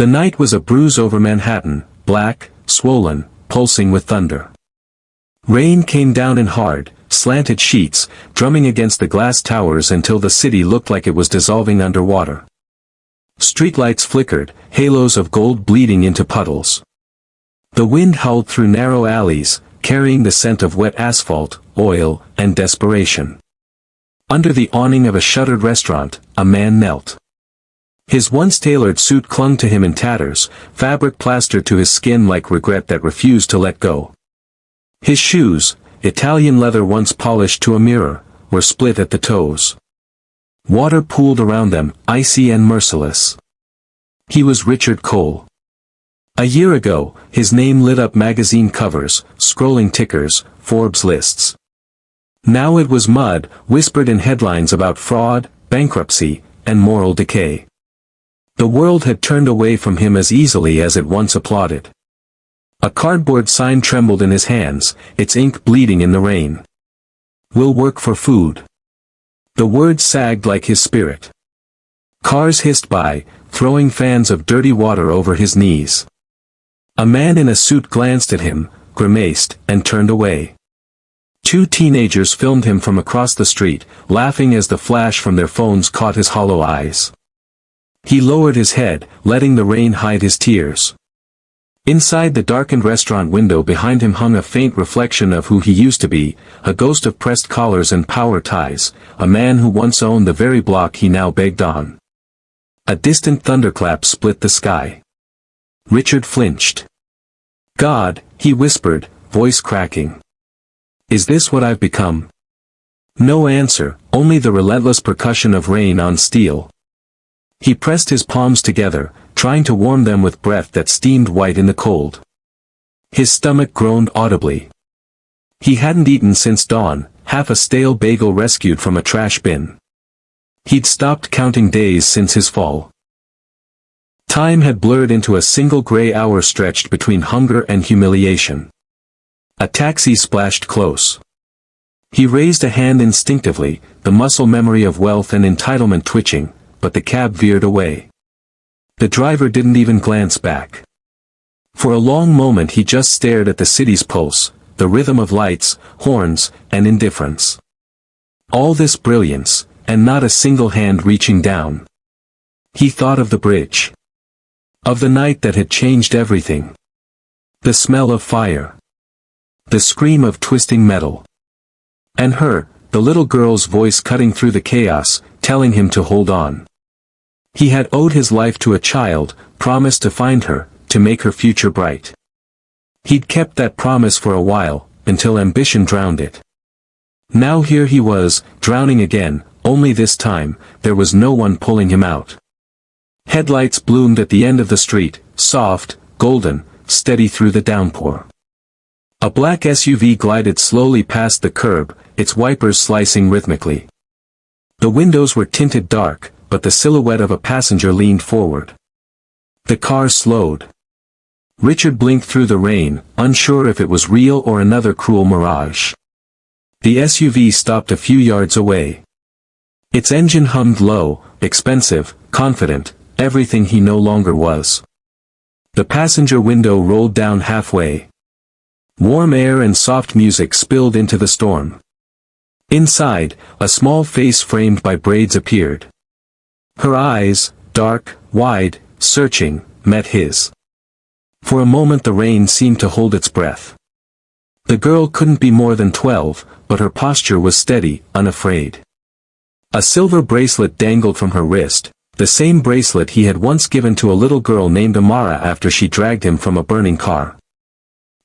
The night was a bruise over Manhattan, black, swollen, pulsing with thunder. Rain came down in hard, slanted sheets, drumming against the glass towers until the city looked like it was dissolving underwater. Streetlights flickered, halos of gold bleeding into puddles. The wind howled through narrow alleys, carrying the scent of wet asphalt, oil, and desperation. Under the awning of a shuttered restaurant, a man knelt. His once tailored suit clung to him in tatters, fabric plastered to his skin like regret that refused to let go. His shoes, Italian leather once polished to a mirror, were split at the toes. Water pooled around them, icy and merciless. He was Richard Cole. A year ago, his name lit up magazine covers, scrolling tickers, Forbes lists. Now it was mud, whispered in headlines about fraud, bankruptcy, and moral decay. The world had turned away from him as easily as it once applauded. A cardboard sign trembled in his hands, its ink bleeding in the rain. "We'll work for food." The words sagged like his spirit. Cars hissed by, throwing fans of dirty water over his knees. A man in a suit glanced at him, grimaced, and turned away. Two teenagers filmed him from across the street, laughing as the flash from their phones caught his hollow eyes. He lowered his head, letting the rain hide his tears. Inside the darkened restaurant window behind him hung a faint reflection of who he used to be, a ghost of pressed collars and power ties, a man who once owned the very block he now begged on. A distant thunderclap split the sky. Richard flinched. "God," he whispered, voice cracking. "Is this what I've become?" No answer, only the relentless percussion of rain on steel. He pressed his palms together, trying to warm them with breath that steamed white in the cold. His stomach groaned audibly. He hadn't eaten since dawn, half a stale bagel rescued from a trash bin. He'd stopped counting days since his fall. Time had blurred into a single gray hour stretched between hunger and humiliation. A taxi splashed close. He raised a hand instinctively, the muscle memory of wealth and entitlement twitching, but the cab veered away. The driver didn't even glance back. For a long moment he just stared at the city's pulse, the rhythm of lights, horns, and indifference. All this brilliance, and not a single hand reaching down. He thought of the bridge. Of the night that had changed everything. The smell of fire. The scream of twisting metal. And her, the little girl's voice cutting through the chaos, telling him to hold on. He had owed his life to a child, promised to find her, to make her future bright. He'd kept that promise for a while, until ambition drowned it. Now here he was, drowning again, only this time, there was no one pulling him out. Headlights bloomed at the end of the street, soft, golden, steady through the downpour. A black SUV glided slowly past the curb, its wipers slicing rhythmically. The windows were tinted dark, but the silhouette of a passenger leaned forward. The car slowed. Richard blinked through the rain, unsure if it was real or another cruel mirage. The SUV stopped a few yards away. Its engine hummed low, expensive, confident, everything he no longer was. The passenger window rolled down halfway. Warm air and soft music spilled into the storm. Inside, a small face framed by braids appeared. Her eyes, dark, wide, searching, met his. For a moment the rain seemed to hold its breath. The girl couldn't be more than 12, but her posture was steady, unafraid. A silver bracelet dangled from her wrist, the same bracelet he had once given to a little girl named Amara after she dragged him from a burning car.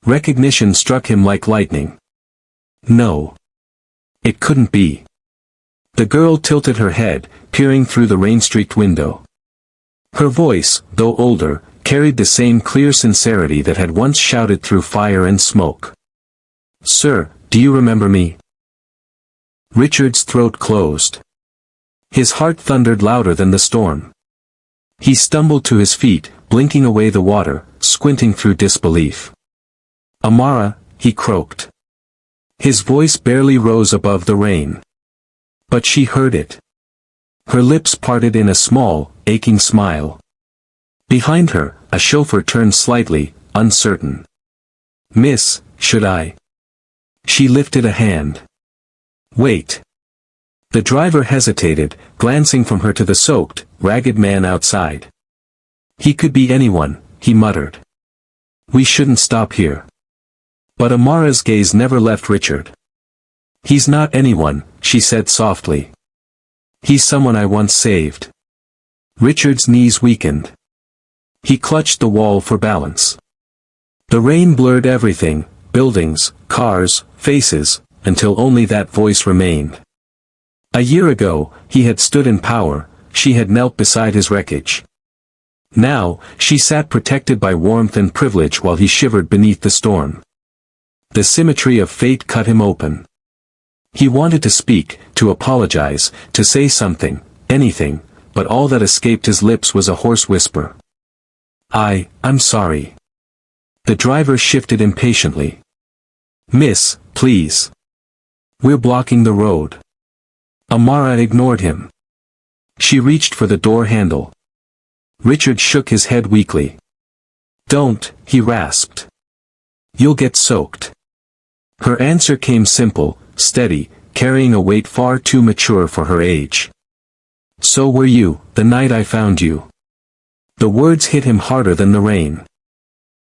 Recognition struck him like lightning. No. It couldn't be. The girl tilted her head, peering through the rain-streaked window. Her voice, though older, carried the same clear sincerity that had once shouted through fire and smoke. "Sir, do you remember me?" Richard's throat closed. His heart thundered louder than the storm. He stumbled to his feet, blinking away the water, squinting through disbelief. "Amara," he croaked. His voice barely rose above the rain. But she heard it. Her lips parted in a small, aching smile. Behind her, a chauffeur turned slightly, uncertain. "Miss, should I?" She lifted a hand. "Wait." The driver hesitated, glancing from her to the soaked, ragged man outside. "He could be anyone," he muttered. "We shouldn't stop here." But Amara's gaze never left Richard. "He's not anyone," she said softly. "He's someone I once saved." Richard's knees weakened. He clutched the wall for balance. The rain blurred everything, buildings, cars, faces, until only that voice remained. A year ago, he had stood in power, she had knelt beside his wreckage. Now, she sat protected by warmth and privilege while he shivered beneath the storm. The symmetry of fate cut him open. He wanted to speak, to apologize, to say something, anything, but all that escaped his lips was a hoarse whisper. I'm sorry." The driver shifted impatiently. "Miss, please. We're blocking the road." Amara ignored him. She reached for the door handle. Richard shook his head weakly. "Don't," he rasped. "You'll get soaked." Her answer came simple, steady, carrying a weight far too mature for her age. "So were you, the night I found you." The words hit him harder than the rain.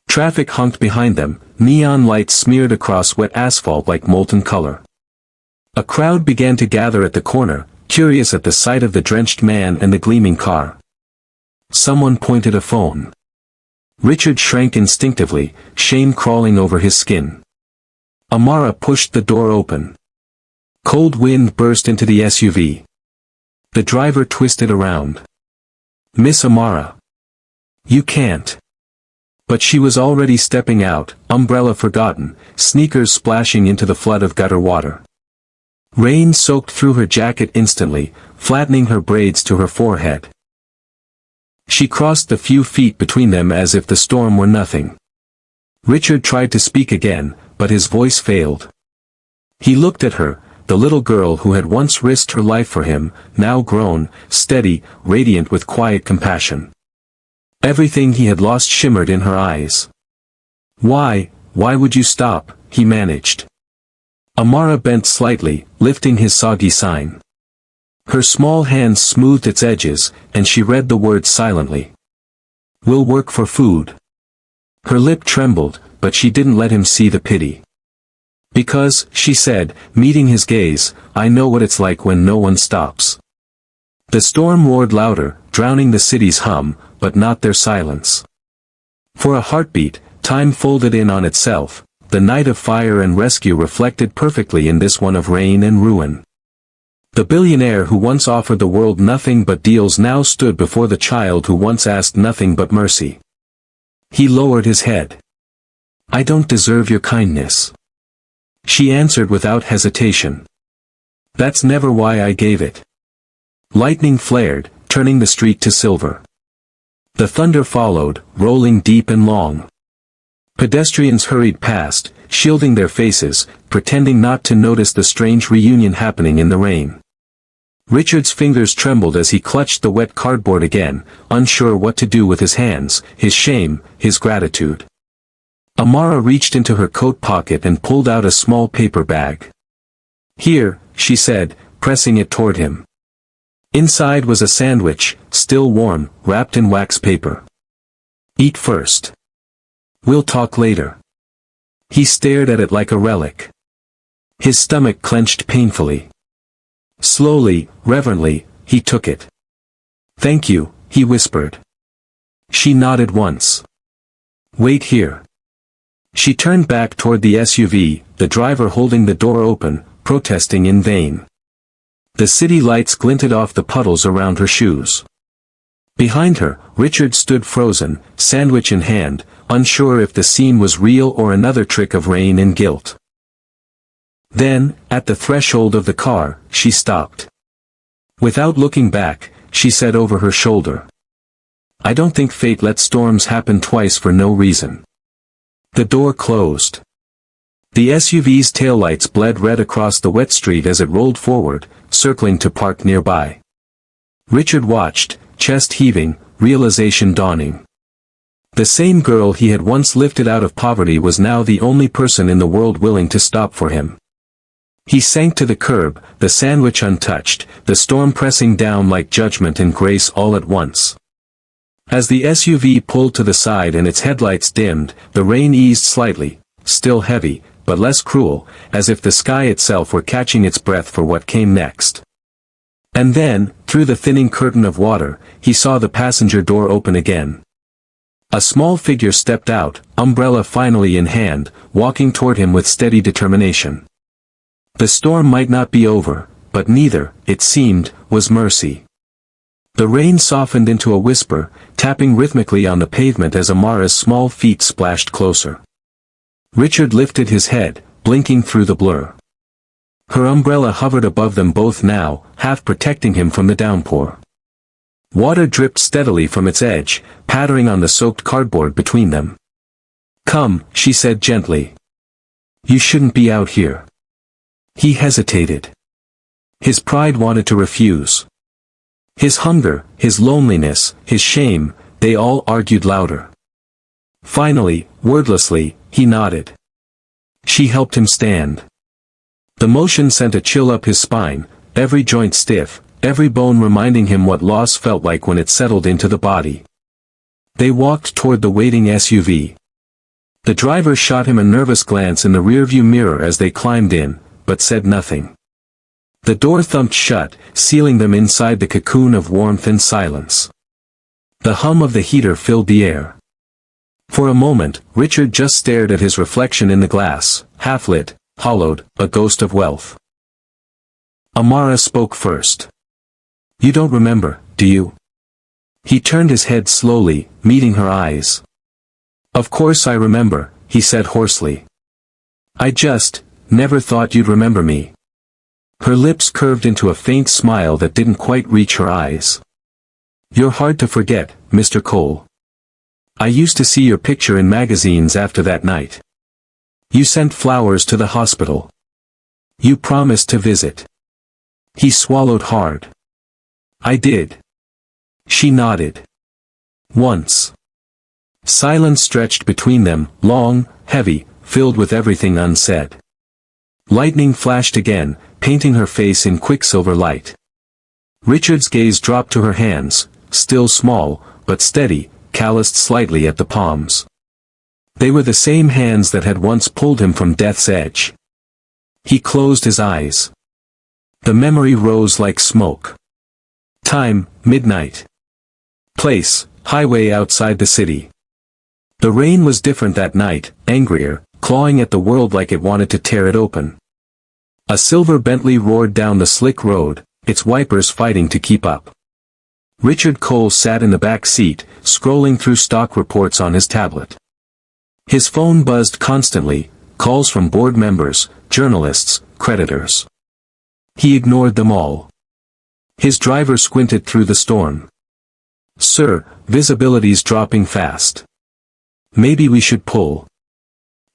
Traffic honked behind them, neon lights smeared across wet asphalt like molten color. A crowd began to gather at the corner, curious at the sight of the drenched man and the gleaming car. Someone pointed a phone. Richard shrank instinctively, shame crawling over his skin. Amara pushed the door open. Cold wind burst into the SUV. The driver twisted around. "Miss Amara. You can't." But she was already stepping out, umbrella forgotten, sneakers splashing into the flood of gutter water. Rain soaked through her jacket instantly, flattening her braids to her forehead. She crossed the few feet between them as if the storm were nothing. Richard tried to speak again, but his voice failed. He looked at her, the little girl who had once risked her life for him, now grown, steady, radiant with quiet compassion. Everything he had lost shimmered in her eyes. Why would you stop?" he managed. Amara bent slightly, lifting his soggy sign. Her small hands smoothed its edges, and she read the words silently. "We'll work for food." Her lip trembled, but she didn't let him see the pity. "Because," she said, meeting his gaze, "I know what it's like when no one stops." The storm roared louder, drowning the city's hum, but not their silence. For a heartbeat, time folded in on itself. The night of fire and rescue reflected perfectly in this one of rain and ruin. The billionaire who once offered the world nothing but deals now stood before the child who once asked nothing but mercy. He lowered his head. "I don't deserve your kindness." She answered without hesitation. "That's never why I gave it." Lightning flared, turning the street to silver. The thunder followed, rolling deep and long. Pedestrians hurried past, shielding their faces, pretending not to notice the strange reunion happening in the rain. Richard's fingers trembled as he clutched the wet cardboard again, unsure what to do with his hands, his shame, his gratitude. Amara reached into her coat pocket and pulled out a small paper bag. "Here," she said, pressing it toward him. Inside was a sandwich, still warm, wrapped in wax paper. "Eat first. We'll talk later." He stared at it like a relic. His stomach clenched painfully. Slowly, reverently, he took it. "Thank you," he whispered. She nodded once. "Wait here." She turned back toward the SUV, the driver holding the door open, protesting in vain. The city lights glinted off the puddles around her shoes. Behind her, Richard stood frozen, sandwich in hand, unsure if the scene was real or another trick of rain and guilt. Then, at the threshold of the car, she stopped. Without looking back, she said over her shoulder, "I don't think fate lets storms happen twice for no reason." The door closed. The SUV's taillights bled red across the wet street as it rolled forward, circling to park nearby. Richard watched, chest heaving, realization dawning. The same girl he had once lifted out of poverty was now the only person in the world willing to stop for him. He sank to the curb, the sandwich untouched, the storm pressing down like judgment and grace all at once. As the SUV pulled to the side and its headlights dimmed, the rain eased slightly, still heavy, but less cruel, as if the sky itself were catching its breath for what came next. And then, through the thinning curtain of water, he saw the passenger door open again. A small figure stepped out, umbrella finally in hand, walking toward him with steady determination. The storm might not be over, but neither, it seemed, was mercy. The rain softened into a whisper, tapping rhythmically on the pavement as Amara's small feet splashed closer. Richard lifted his head, blinking through the blur. Her umbrella hovered above them both now, half protecting him from the downpour. Water dripped steadily from its edge, pattering on the soaked cardboard between them. "Come," she said gently. "You shouldn't be out here." He hesitated. His pride wanted to refuse. His hunger, his loneliness, his shame, they all argued louder. Finally, wordlessly, he nodded. She helped him stand. The motion sent a chill up his spine, every joint stiff, every bone reminding him what loss felt like when it settled into the body. They walked toward the waiting SUV. The driver shot him a nervous glance in the rearview mirror as they climbed in, but said nothing. The door thumped shut, sealing them inside the cocoon of warmth and silence. The hum of the heater filled the air. For a moment, Richard just stared at his reflection in the glass, half-lit, hollowed, a ghost of wealth. Amara spoke first. "You don't remember, do you?" He turned his head slowly, meeting her eyes. "Of course I remember," he said hoarsely. "I just, never thought you'd remember me." Her lips curved into a faint smile that didn't quite reach her eyes. "You're hard to forget, Mr. Cole. I used to see your picture in magazines after that night. You sent flowers to the hospital. You promised to visit." He swallowed hard. "I did." She nodded. "Once." Silence stretched between them, long, heavy, filled with everything unsaid. Lightning flashed again, painting her face in quicksilver light. Richard's gaze dropped to her hands, still small, but steady, calloused slightly at the palms. They were the same hands that had once pulled him from death's edge. He closed his eyes. The memory rose like smoke. Time, midnight. Place, highway outside the city. The rain was different that night, angrier, clawing at the world like it wanted to tear it open. A silver Bentley roared down the slick road, its wipers fighting to keep up. Richard Cole sat in the back seat, scrolling through stock reports on his tablet. His phone buzzed constantly, calls from board members, journalists, creditors. He ignored them all. His driver squinted through the storm. "Sir, visibility's dropping fast. Maybe we should pull."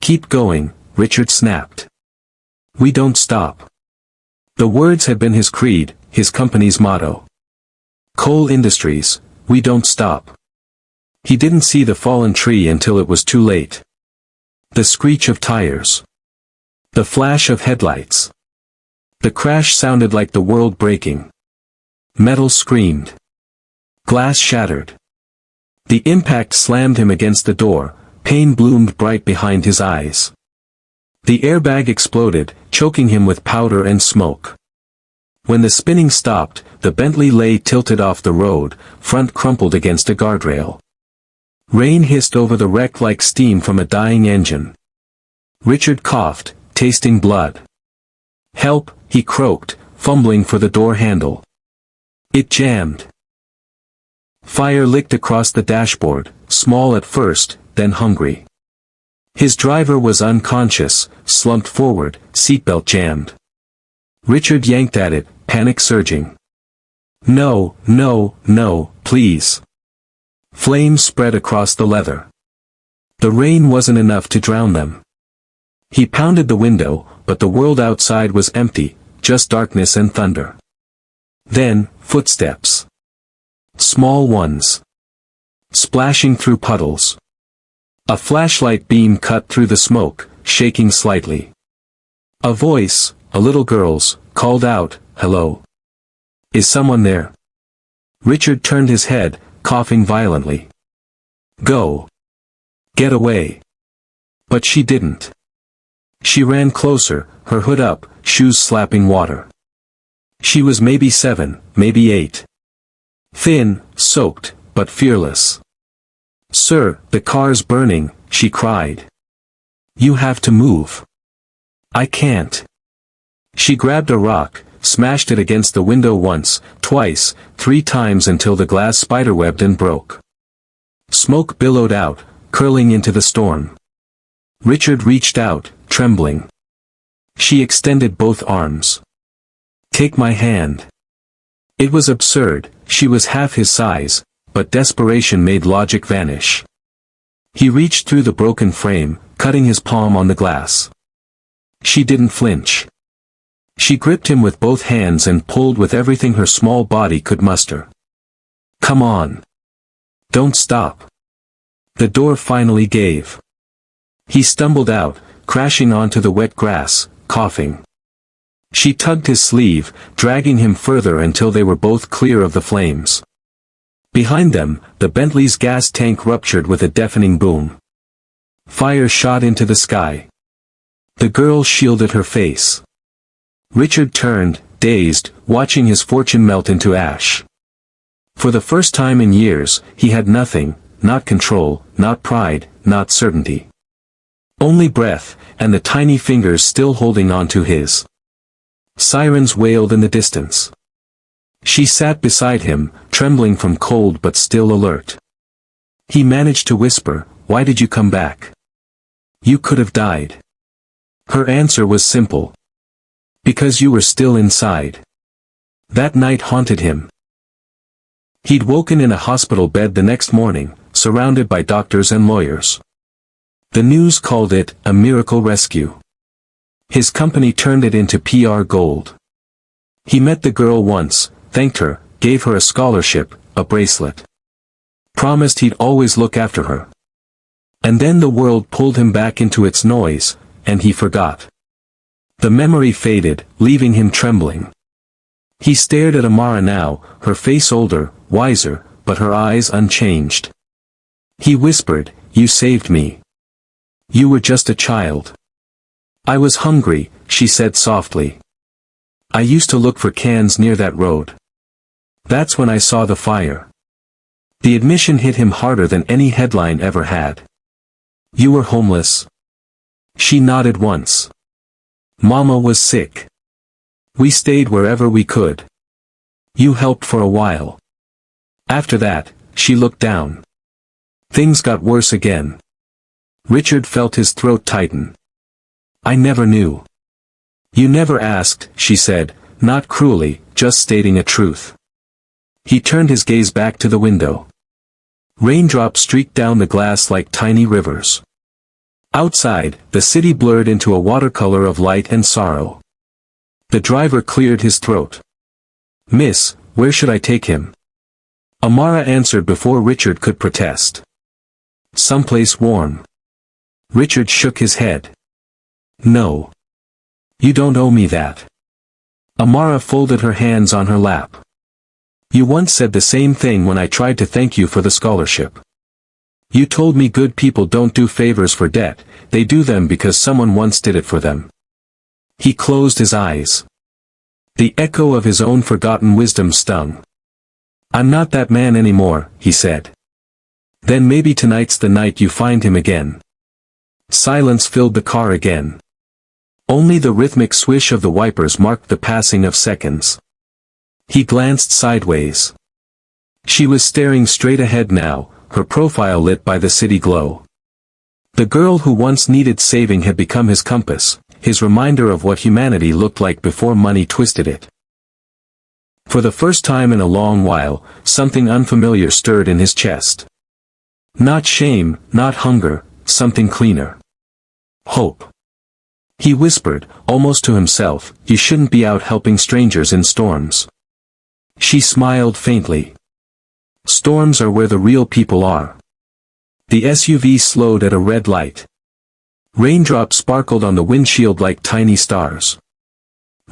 "Keep going," Richard snapped. "We don't stop." The words had been his creed, his company's motto. Cole Industries, we don't stop. He didn't see the fallen tree until it was too late. The screech of tires. The flash of headlights. The crash sounded like the world breaking. Metal screamed. Glass shattered. The impact slammed him against the door, pain bloomed bright behind his eyes. The airbag exploded, choking him with powder and smoke. When the spinning stopped, the Bentley lay tilted off the road, front crumpled against a guardrail. Rain hissed over the wreck like steam from a dying engine. Richard coughed, tasting blood. "Help," he croaked, fumbling for the door handle. It jammed. Fire licked across the dashboard, small at first, then hungry. His driver was unconscious, slumped forward, seatbelt jammed. Richard yanked at it, panic surging. "No, no, no, please." Flames spread across the leather. The rain wasn't enough to drown them. He pounded the window, but the world outside was empty, just darkness and thunder. Then, footsteps. Small ones. Splashing through puddles. A flashlight beam cut through the smoke, shaking slightly. A voice, a little girl's, called out, "Hello. Is someone there?" Richard turned his head, coughing violently. "Go. Get away." But she didn't. She ran closer, her hood up, shoes slapping water. She was maybe 7, maybe 8. Thin, soaked, but fearless. "Sir, the car's burning," she cried. "You have to move." "I can't." She grabbed a rock, smashed it against the window once, twice, 3 times until the glass spiderwebbed and broke. Smoke billowed out, curling into the storm. Richard reached out, trembling. She extended both arms. "Take my hand." It was absurd, she was half his size, but desperation made logic vanish. He reached through the broken frame, cutting his palm on the glass. She didn't flinch. She gripped him with both hands and pulled with everything her small body could muster. "Come on. Don't stop." The door finally gave. He stumbled out, crashing onto the wet grass, coughing. She tugged his sleeve, dragging him further until they were both clear of the flames. Behind them, the Bentley's gas tank ruptured with a deafening boom. Fire shot into the sky. The girl shielded her face. Richard turned, dazed, watching his fortune melt into ash. For the first time in years, he had nothing, not control, not pride, not certainty. Only breath, and the tiny fingers still holding on to his. Sirens wailed in the distance. She sat beside him, trembling from cold but still alert. He managed to whisper, "Why did you come back? You could have died." Her answer was simple. "Because you were still inside." That night haunted him. He'd woken in a hospital bed the next morning, surrounded by doctors and lawyers. The news called it a miracle rescue. His company turned it into PR gold. He met the girl once, thanked her, gave her a scholarship, a bracelet. Promised he'd always look after her. And then the world pulled him back into its noise, and he forgot. The memory faded, leaving him trembling. He stared at Amara now, her face older, wiser, but her eyes unchanged. He whispered, "You saved me. You were just a child." "I was hungry," she said softly. "I used to look for cans near that road. That's when I saw the fire." The admission hit him harder than any headline ever had. "You were homeless?" She nodded once. "Mama was sick. We stayed wherever we could. You helped for a while." After that, she looked down. Things got worse again. Richard felt his throat tighten. "I never knew." "You never asked," she said, not cruelly, just stating a truth. He turned his gaze back to the window. Raindrops streaked down the glass like tiny rivers. Outside, the city blurred into a watercolor of light and sorrow. The driver cleared his throat. "Miss, where should I take him?" Amara answered before Richard could protest. "Someplace warm." Richard shook his head. "No. You don't owe me that." Amara folded her hands on her lap. "You once said the same thing when I tried to thank you for the scholarship. You told me good people don't do favors for debt, they do them because someone once did it for them." He closed his eyes. The echo of his own forgotten wisdom stung. "I'm not that man anymore," he said. "Then maybe tonight's the night you find him again." Silence filled the car again. Only the rhythmic swish of the wipers marked the passing of seconds. He glanced sideways. She was staring straight ahead now, her profile lit by the city glow. The girl who once needed saving had become his compass, his reminder of what humanity looked like before money twisted it. For the first time in a long while, something unfamiliar stirred in his chest. Not shame, not hunger, something cleaner. Hope. He whispered, almost to himself, "You shouldn't be out helping strangers in storms." She smiled faintly. "Storms are where the real people are." The SUV slowed at a red light. Raindrops sparkled on the windshield like tiny stars.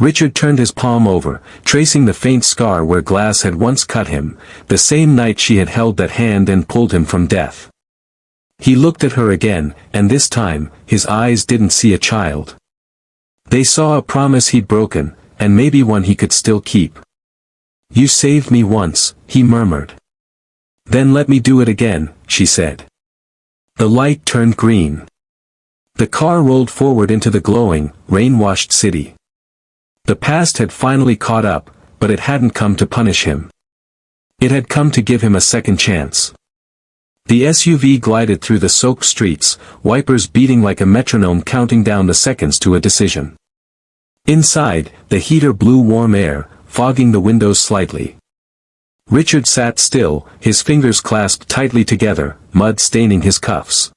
Richard turned his palm over, tracing the faint scar where glass had once cut him, the same night she had held that hand and pulled him from death. He looked at her again, and this time, his eyes didn't see a child. They saw a promise he'd broken, and maybe one he could still keep. "You saved me once," he murmured. "Then let me do it again," she said. The light turned green. The car rolled forward into the glowing, rain-washed city. The past had finally caught up, but it hadn't come to punish him. It had come to give him a second chance. The SUV glided through the soaked streets, wipers beating like a metronome counting down the seconds to a decision. Inside, the heater blew warm air, fogging the windows slightly. Richard sat still, his fingers clasped tightly together, mud staining his cuffs.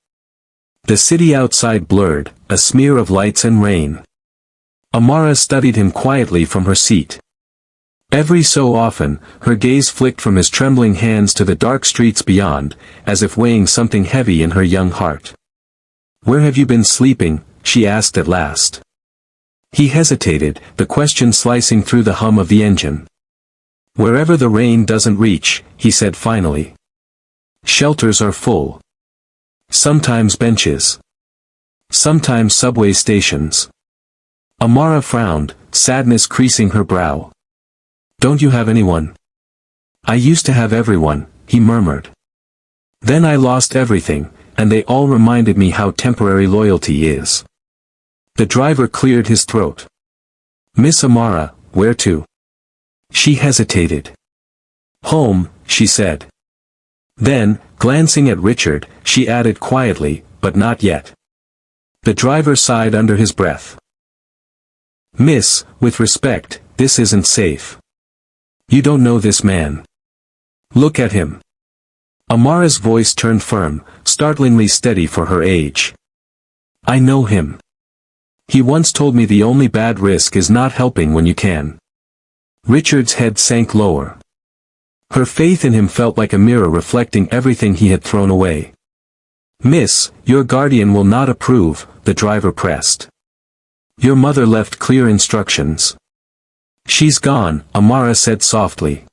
The city outside blurred, a smear of lights and rain. Amara studied him quietly from her seat. Every so often, her gaze flicked from his trembling hands to the dark streets beyond, as if weighing something heavy in her young heart. "Where have you been sleeping?" she asked at last. He hesitated, the question slicing through the hum of the engine. "Wherever the rain doesn't reach," he said finally. "Shelters are full. Sometimes benches. Sometimes subway stations." Amara frowned, sadness creasing her brow. "Don't you have anyone?" "I used to have everyone," he murmured. "Then I lost everything, and they all reminded me how temporary loyalty is." The driver cleared his throat. "Miss Amara, where to?" She hesitated. "Home," she said. Then, glancing at Richard, she added quietly, "But not yet." The driver sighed under his breath. "Miss, with respect, this isn't safe. You don't know this man. Look at him." Amara's voice turned firm, startlingly steady for her age. "I know him. He once told me the only bad risk is not helping when you can." Richard's head sank lower. Her faith in him felt like a mirror reflecting everything he had thrown away. "Miss, your guardian will not approve," the driver pressed. "Your mother left clear instructions." "She's gone," Amara said softly.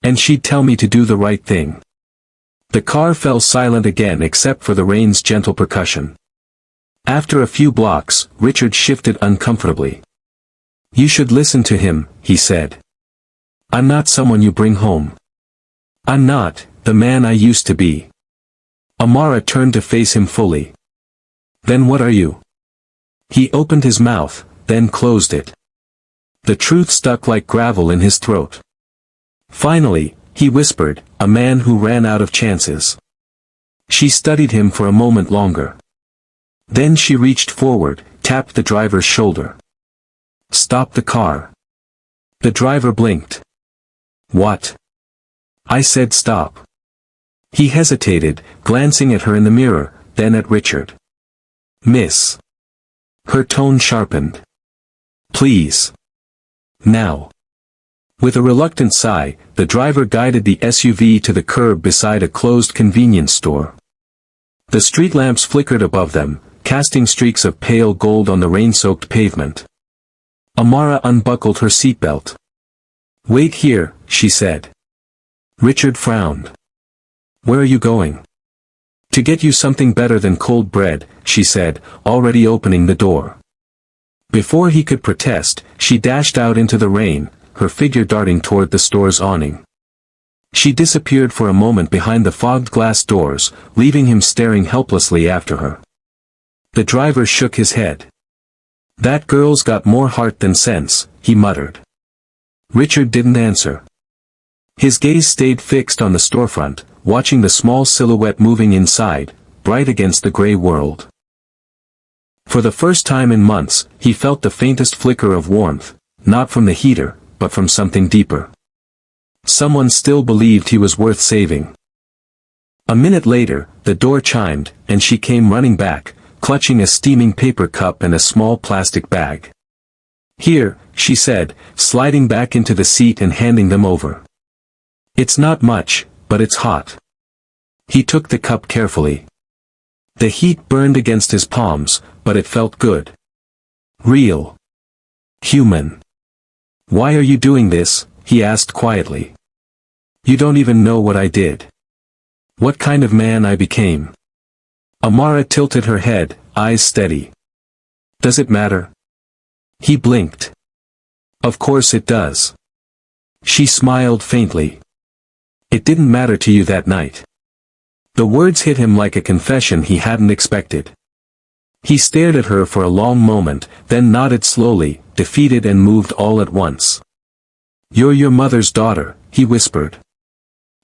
"And she'd tell me to do the right thing." The car fell silent again except for the rain's gentle percussion. After a few blocks, Richard shifted uncomfortably. "You should listen to him," he said. "I'm not someone you bring home. I'm not the man I used to be." Amara turned to face him fully. "Then what are you?" He opened his mouth, then closed it. The truth stuck like gravel in his throat. Finally, he whispered, "A man who ran out of chances." She studied him for a moment longer. Then she reached forward, tapped the driver's shoulder. "Stop the car." The driver blinked. "What?" "I said stop." He hesitated, glancing at her in the mirror, then at Richard. "Miss." Her tone sharpened. "Please. Now." With a reluctant sigh, the driver guided the SUV to the curb beside a closed convenience store. The street lamps flickered above them, casting streaks of pale gold on the rain-soaked pavement. Amara unbuckled her seatbelt. "Wait here," she said. Richard frowned. "Where are you going?" "To get you something better than cold bread," she said, already opening the door. Before he could protest, she dashed out into the rain, her figure darting toward the store's awning. She disappeared for a moment behind the fogged glass doors, leaving him staring helplessly after her. The driver shook his head. "That girl's got more heart than sense," he muttered. Richard didn't answer. His gaze stayed fixed on the storefront, watching the small silhouette moving inside, bright against the gray world. For the first time in months, he felt the faintest flicker of warmth, not from the heater, but from something deeper. Someone still believed he was worth saving. A minute later, the door chimed, and she came running back, clutching a steaming paper cup and a small plastic bag. "Here," she said, sliding back into the seat and handing them over. "It's not much, but it's hot." He took the cup carefully. The heat burned against his palms, but it felt good. Real. Human. "Why are you doing this?" he asked quietly. "You don't even know what I did. What kind of man I became." Amara tilted her head, eyes steady. "Does it matter?" He blinked. "Of course it does." She smiled faintly. "It didn't matter to you that night." The words hit him like a confession he hadn't expected. He stared at her for a long moment, then nodded slowly, defeated and moved all at once. "You're your mother's daughter," he whispered.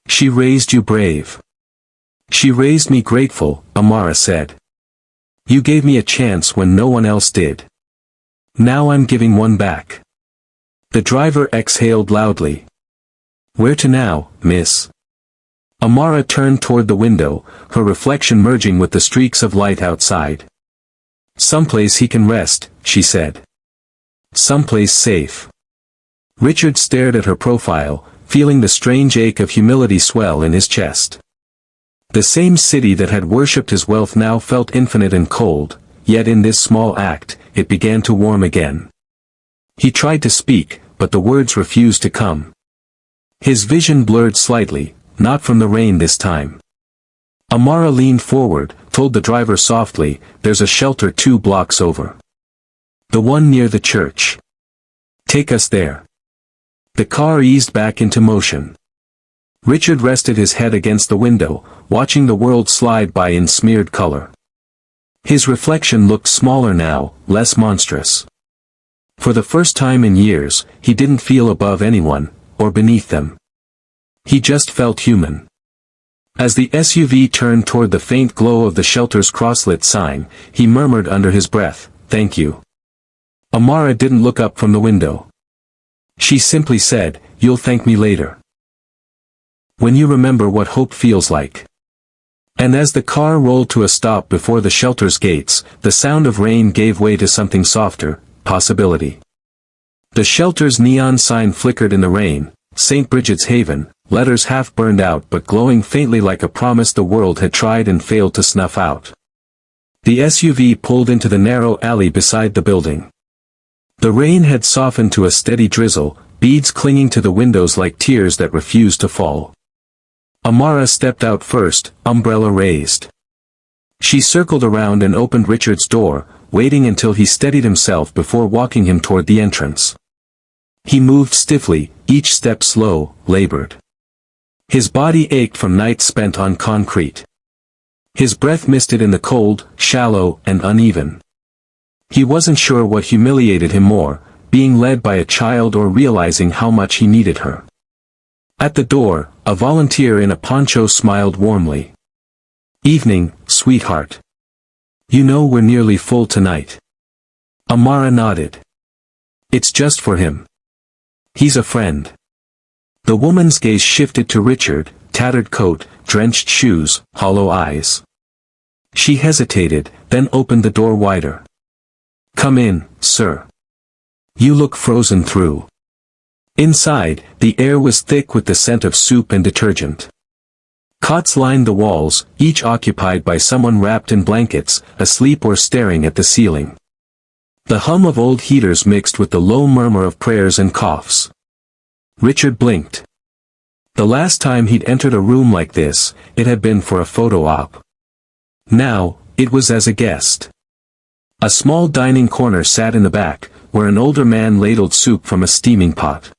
"She raised you brave." "She raised me grateful," Amara said. "You gave me a chance when no one else did. Now I'm giving one back." The driver exhaled loudly. "Where to now, miss?" Amara turned toward the window, her reflection merging with the streaks of light outside. "Someplace he can rest," she said. "Someplace safe." Richard stared at her profile, feeling the strange ache of humility swell in his chest. The same city that had worshipped his wealth now felt infinite and cold, yet in this small act, it began to warm again. He tried to speak, but the words refused to come. His vision blurred slightly, not from the rain this time. Amara leaned forward, told the driver softly, "There's a shelter 2 blocks over. The one near the church. Take us there." The car eased back into motion. Richard rested his head against the window, watching the world slide by in smeared color. His reflection looked smaller now, less monstrous. For the first time in years, he didn't feel above anyone, or beneath them. He just felt human. As the SUV turned toward the faint glow of the shelter's crosslit sign, he murmured under his breath, "Thank you." Amara didn't look up from the window. She simply said, "You'll thank me later. When you remember what hope feels like." And as the car rolled to a stop before the shelter's gates, the sound of rain gave way to something softer, possibility. The shelter's neon sign flickered in the rain, St. Bridget's Haven, letters half burned out but glowing faintly like a promise the world had tried and failed to snuff out. The SUV pulled into the narrow alley beside the building. The rain had softened to a steady drizzle, beads clinging to the windows like tears that refused to fall. Amara stepped out first, umbrella raised. She circled around and opened Richard's door, waiting until he steadied himself before walking him toward the entrance. He moved stiffly, each step slow, labored. His body ached from nights spent on concrete. His breath misted in the cold, shallow, and uneven. He wasn't sure what humiliated him more, being led by a child or realizing how much he needed her. At the door, a volunteer in a poncho smiled warmly. "Evening, sweetheart. You know we're nearly full tonight." Amara nodded. "It's just for him. He's a friend." The woman's gaze shifted to Richard, tattered coat, drenched shoes, hollow eyes. She hesitated, then opened the door wider. "Come in, sir. You look frozen through." Inside, the air was thick with the scent of soup and detergent. Cots lined the walls, each occupied by someone wrapped in blankets, asleep or staring at the ceiling. The hum of old heaters mixed with the low murmur of prayers and coughs. Richard blinked. The last time he'd entered a room like this, it had been for a photo op. Now, it was as a guest. A small dining corner sat in the back, where an older man ladled soup from a steaming pot.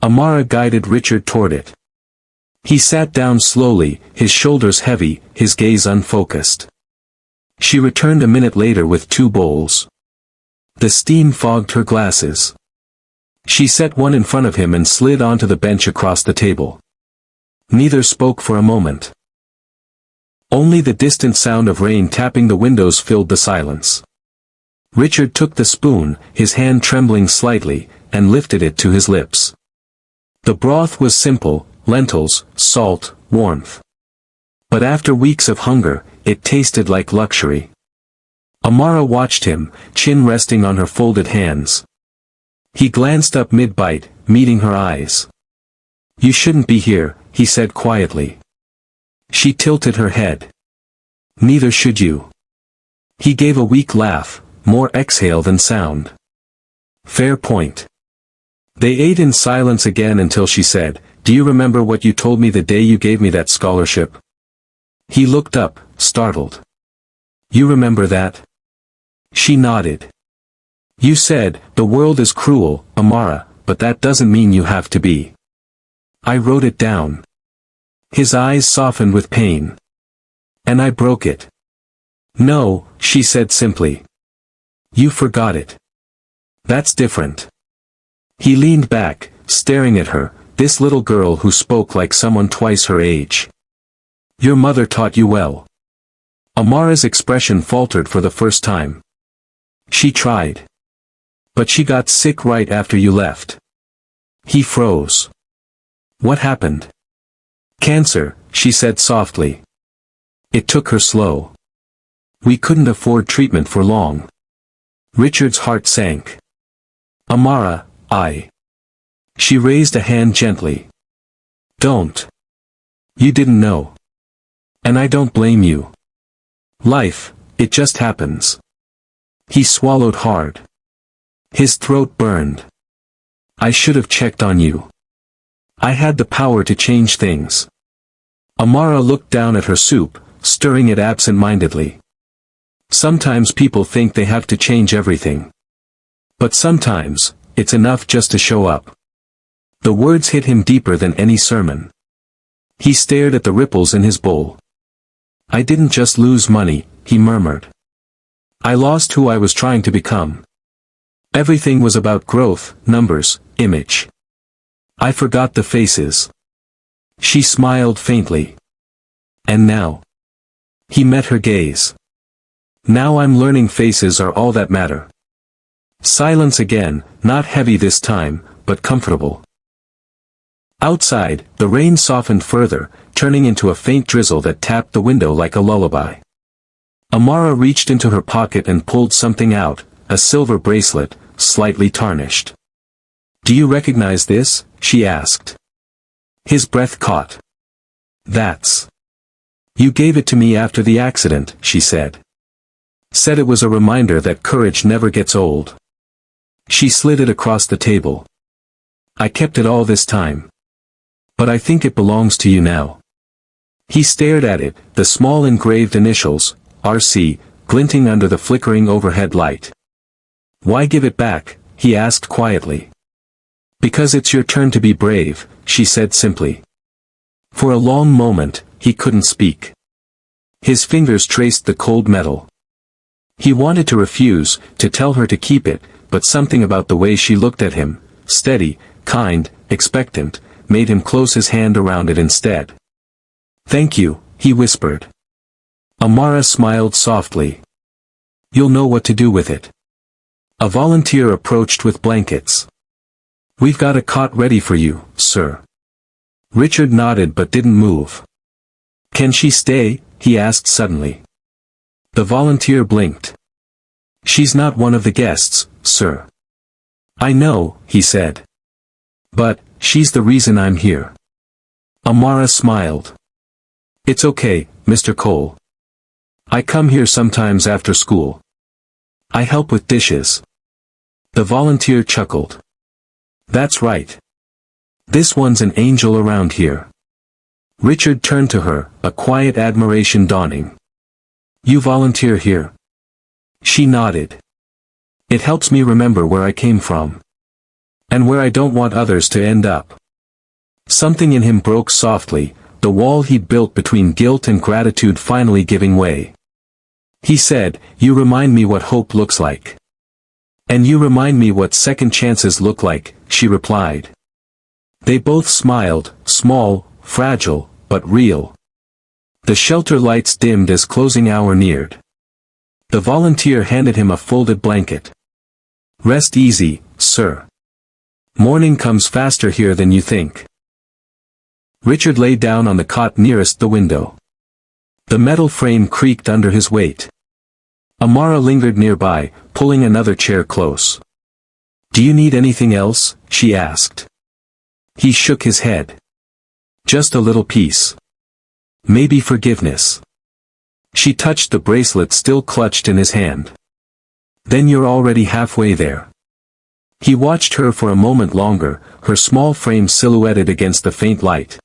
Amara guided Richard toward it. He sat down slowly, his shoulders heavy, his gaze unfocused. She returned a minute later with 2 bowls. The steam fogged her glasses. She set one in front of him and slid onto the bench across the table. Neither spoke for a moment. Only the distant sound of rain tapping the windows filled the silence. Richard took the spoon, his hand trembling slightly, and lifted it to his lips. The broth was simple, lentils, salt, warmth. But after weeks of hunger, it tasted like luxury. Amara watched him, chin resting on her folded hands. He glanced up mid-bite, meeting her eyes. "You shouldn't be here," he said quietly. She tilted her head. Neither should you. He gave a weak laugh, more exhale than sound. Fair point. They ate in silence again until she said, "Do you remember what you told me the day you gave me that scholarship?" He looked up, startled. "You remember that?" She nodded. "You said, 'The world is cruel, Amara, but that doesn't mean you have to be.'" I wrote it down. His eyes softened with pain. "And I broke it." "No," she said simply. "You forgot it. That's different." He leaned back, staring at her, this little girl who spoke like someone twice her age. "Your mother taught you well." Amara's expression faltered for the first time. "She tried. But she got sick right after you left." He froze. "What happened?" "Cancer," she said softly. It took her slow. "We couldn't afford treatment for long." Richard's heart sank. "Amara, She raised a hand gently. "Don't. You didn't know. And I don't blame you. Life, it just happens." He swallowed hard. His throat burned. "I should have checked on you. I had the power to change things." Amara looked down at her soup, stirring it absent-mindedly. "Sometimes people think they have to change everything. But sometimes, it's enough just to show up." The words hit him deeper than any sermon. He stared at the ripples in his bowl. "I didn't just lose money," he murmured. "I lost who I was trying to become. Everything was about growth, numbers, image. I forgot the faces." She smiled faintly. "And now?" He met her gaze. "Now I'm learning faces are all that matter." Silence again, not heavy this time, but comfortable. Outside, the rain softened further, turning into a faint drizzle that tapped the window like a lullaby. Amara reached into her pocket and pulled something out, a silver bracelet, slightly tarnished. "Do you recognize this?" she asked. His breath caught. "That's. You gave it to me after the accident," she said. "Said it was a reminder that courage never gets old." She slid it across the table. "I kept it all this time. But I think it belongs to you now." He stared at it, the small engraved initials, RC, glinting under the flickering overhead light. "Why give it back?" he asked quietly. "Because it's your turn to be brave," she said simply. For a long moment, he couldn't speak. His fingers traced the cold metal. He wanted to refuse, to tell her to keep it, but something about the way she looked at him, steady, kind, expectant, made him close his hand around it instead. "Thank you," he whispered. Amara smiled softly. "You'll know what to do with it." A volunteer approached with blankets. "We've got a cot ready for you, sir." Richard nodded but didn't move. "Can she stay?" he asked suddenly. The volunteer blinked. "She's not one of the guests, sir." "I know," he said. "But, she's the reason I'm here." Amara smiled. "It's okay, Mr. Cole. I come here sometimes after school. I help with dishes." The volunteer chuckled. "That's right. This one's an angel around here." Richard turned to her, a quiet admiration dawning. "You volunteer here?" She nodded. "It helps me remember where I came from. And where I don't want others to end up." Something in him broke softly, the wall he'd built between guilt and gratitude finally giving way. He said, "You remind me what hope looks like." "And you remind me what second chances look like," she replied. They both smiled, small, fragile, but real. The shelter lights dimmed as closing hour neared. The volunteer handed him a folded blanket. "Rest easy, sir. Morning comes faster here than you think." Richard lay down on the cot nearest the window. The metal frame creaked under his weight. Amara lingered nearby, pulling another chair close. "Do you need anything else?" she asked. He shook his head. "Just a little peace." Maybe forgiveness. She touched the bracelet still clutched in his hand. Then you're already halfway there. He watched her for a moment longer, her small frame silhouetted against the faint light.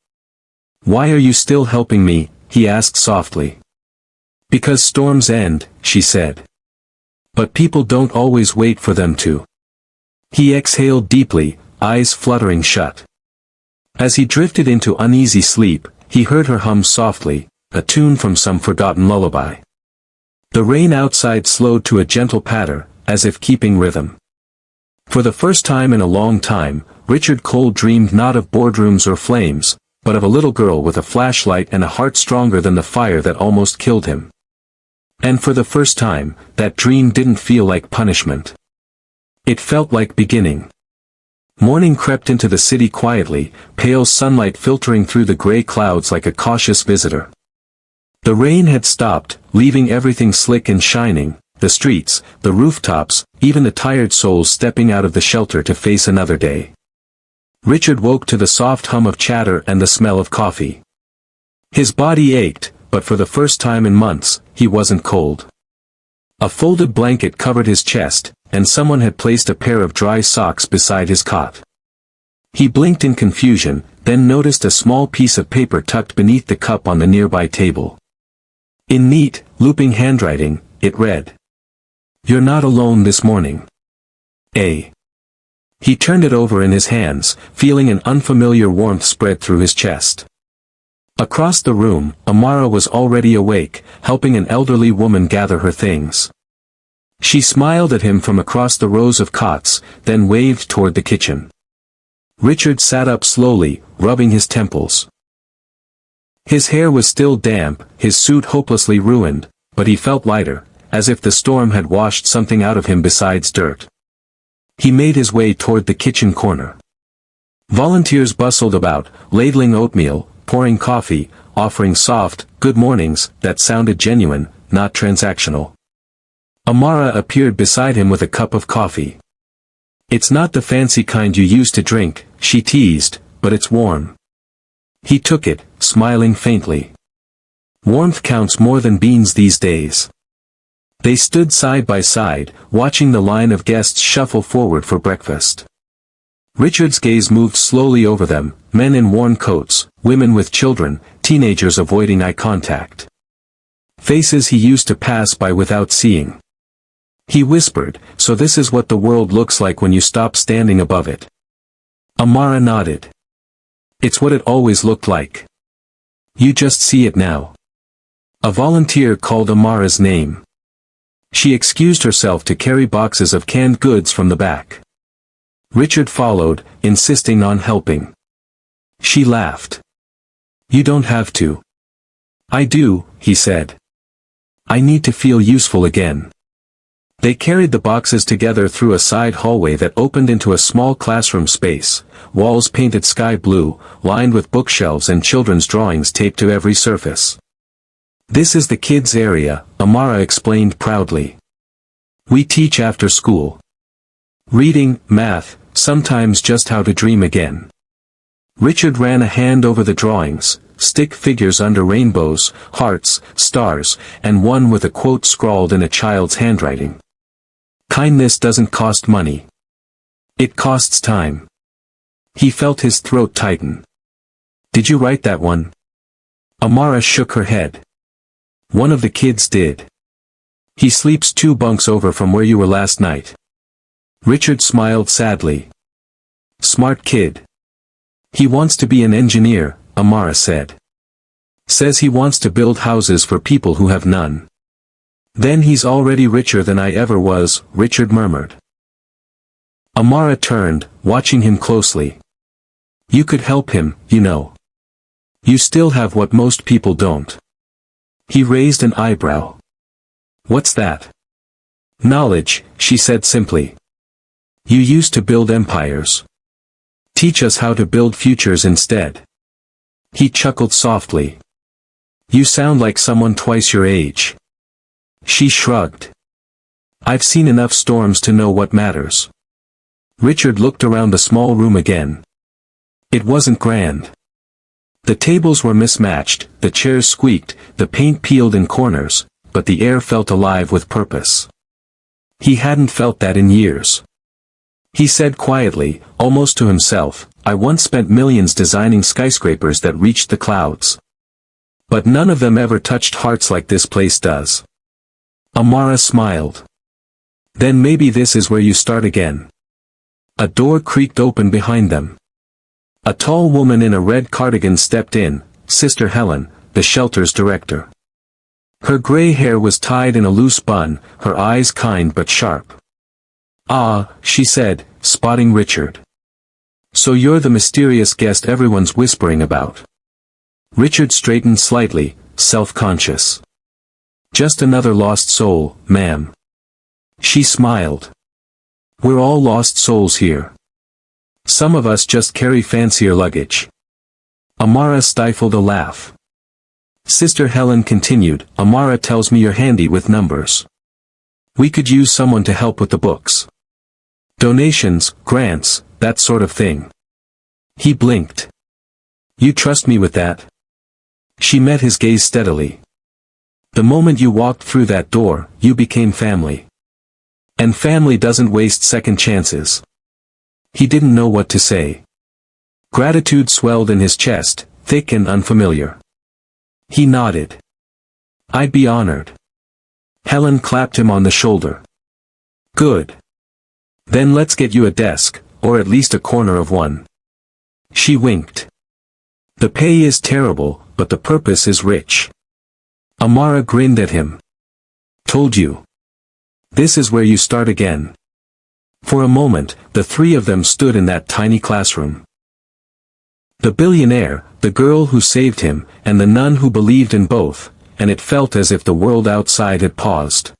Why are you still helping me? He asked softly. Because storms end, she said. But people don't always wait for them to. He exhaled deeply, eyes fluttering shut. As he drifted into uneasy sleep, he heard her hum softly, a tune from some forgotten lullaby. The rain outside slowed to a gentle patter, as if keeping rhythm. For the first time in a long time, Richard Cole dreamed not of boardrooms or flames, but of a little girl with a flashlight and a heart stronger than the fire that almost killed him. And for the first time, that dream didn't feel like punishment. It felt like beginning. Morning crept into the city quietly, pale sunlight filtering through the gray clouds like a cautious visitor. The rain had stopped, leaving everything slick and shining, the streets, the rooftops, even the tired souls stepping out of the shelter to face another day. Richard woke to the soft hum of chatter and the smell of coffee. His body ached, but for the first time in months, he wasn't cold. A folded blanket covered his chest, and someone had placed a pair of dry socks beside his cot. He blinked in confusion, then noticed a small piece of paper tucked beneath the cup on the nearby table. In neat, looping handwriting, it read, "You're not alone this morning. A." He turned it over in his hands, feeling an unfamiliar warmth spread through his chest. Across the room, Amara was already awake, helping an elderly woman gather her things. She smiled at him from across the rows of cots, then waved toward the kitchen. Richard sat up slowly, rubbing his temples. His hair was still damp, his suit hopelessly ruined, but he felt lighter, as if the storm had washed something out of him besides dirt. He made his way toward the kitchen corner. Volunteers bustled about, ladling oatmeal, pouring coffee, offering soft, good mornings, that sounded genuine, not transactional. Amara appeared beside him with a cup of coffee. "It's not the fancy kind you used to drink," she teased, "but it's warm." He took it, smiling faintly. Warmth counts more than beans these days. They stood side by side, watching the line of guests shuffle forward for breakfast. Richard's gaze moved slowly over them, men in worn coats, women with children, teenagers avoiding eye contact. Faces he used to pass by without seeing. He whispered, "So this is what the world looks like when you stop standing above it." Amara nodded. "It's what it always looked like. You just see it now." A volunteer called Amara's name. She excused herself to carry boxes of canned goods from the back. Richard followed, insisting on helping. She laughed. "You don't have to." "I do," he said. "I need to feel useful again." They carried the boxes together through a side hallway that opened into a small classroom space, walls painted sky blue, lined with bookshelves and children's drawings taped to every surface. "This is the kids' area," Amara explained proudly. "We teach after school. Reading, math, sometimes just how to dream again." Richard ran a hand over the drawings, stick figures under rainbows, hearts, stars, and one with a quote scrawled in a child's handwriting. "Kindness doesn't cost money. It costs time." He felt his throat tighten. "Did you write that one?" Amara shook her head. "One of the kids did. He sleeps 2 bunks over from where you were last night." Richard smiled sadly. "Smart kid. He wants to be an engineer," Amara said. "Says he wants to build houses for people who have none." "Then he's already richer than I ever was," Richard murmured. Amara turned, watching him closely. "You could help him, you know. You still have what most people don't." He raised an eyebrow. "What's that?" "Knowledge," she said simply. "You used to build empires. Teach us how to build futures instead." He chuckled softly. "You sound like someone twice your age." She shrugged. "I've seen enough storms to know what matters." Richard looked around the small room again. It wasn't grand. The tables were mismatched, the chairs squeaked, the paint peeled in corners, but the air felt alive with purpose. He hadn't felt that in years. He said quietly, almost to himself, I once spent millions designing skyscrapers that reached the clouds. But none of them ever touched hearts like this place does. Amara smiled. Then maybe this is where you start again. A door creaked open behind them. A tall woman in a red cardigan stepped in, Sister Helen, the shelter's director. Her gray hair was tied in a loose bun, her eyes kind but sharp. Ah, she said, spotting Richard. So you're the mysterious guest everyone's whispering about. Richard straightened slightly, self-conscious. Just another lost soul, ma'am. She smiled. We're all lost souls here. Some of us just carry fancier luggage. Amara stifled a laugh. Sister Helen continued, Amara tells me you're handy with numbers. We could use someone to help with the books. Donations, grants, that sort of thing. He blinked. You trust me with that? She met his gaze steadily. The moment you walked through that door, you became family. And family doesn't waste second chances. He didn't know what to say. Gratitude swelled in his chest, thick and unfamiliar. He nodded. I'd be honored. Helen clapped him on the shoulder. Good. Then let's get you a desk, or at least a corner of one. She winked. The pay is terrible, but the purpose is rich. Amara grinned at him. Told you. This is where you start again. For a moment, the three of them stood in that tiny classroom. The billionaire, the girl who saved him, and the nun who believed in both, and it felt as if the world outside had paused.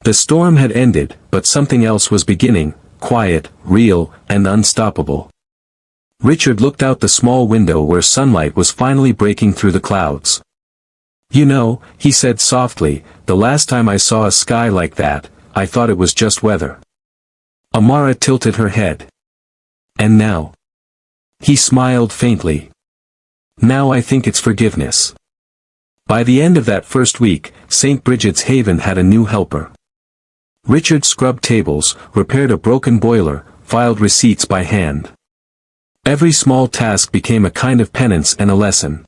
The storm had ended, but something else was beginning, quiet, real, and unstoppable. Richard looked out the small window where sunlight was finally breaking through the clouds. You know, he said softly, the last time I saw a sky like that, I thought it was just weather. Amara tilted her head. And now? He smiled faintly. Now I think it's forgiveness. By the end of that first week, St. Bridget's Haven had a new helper. Richard scrubbed tables, repaired a broken boiler, filed receipts by hand. Every small task became a kind of penance and a lesson.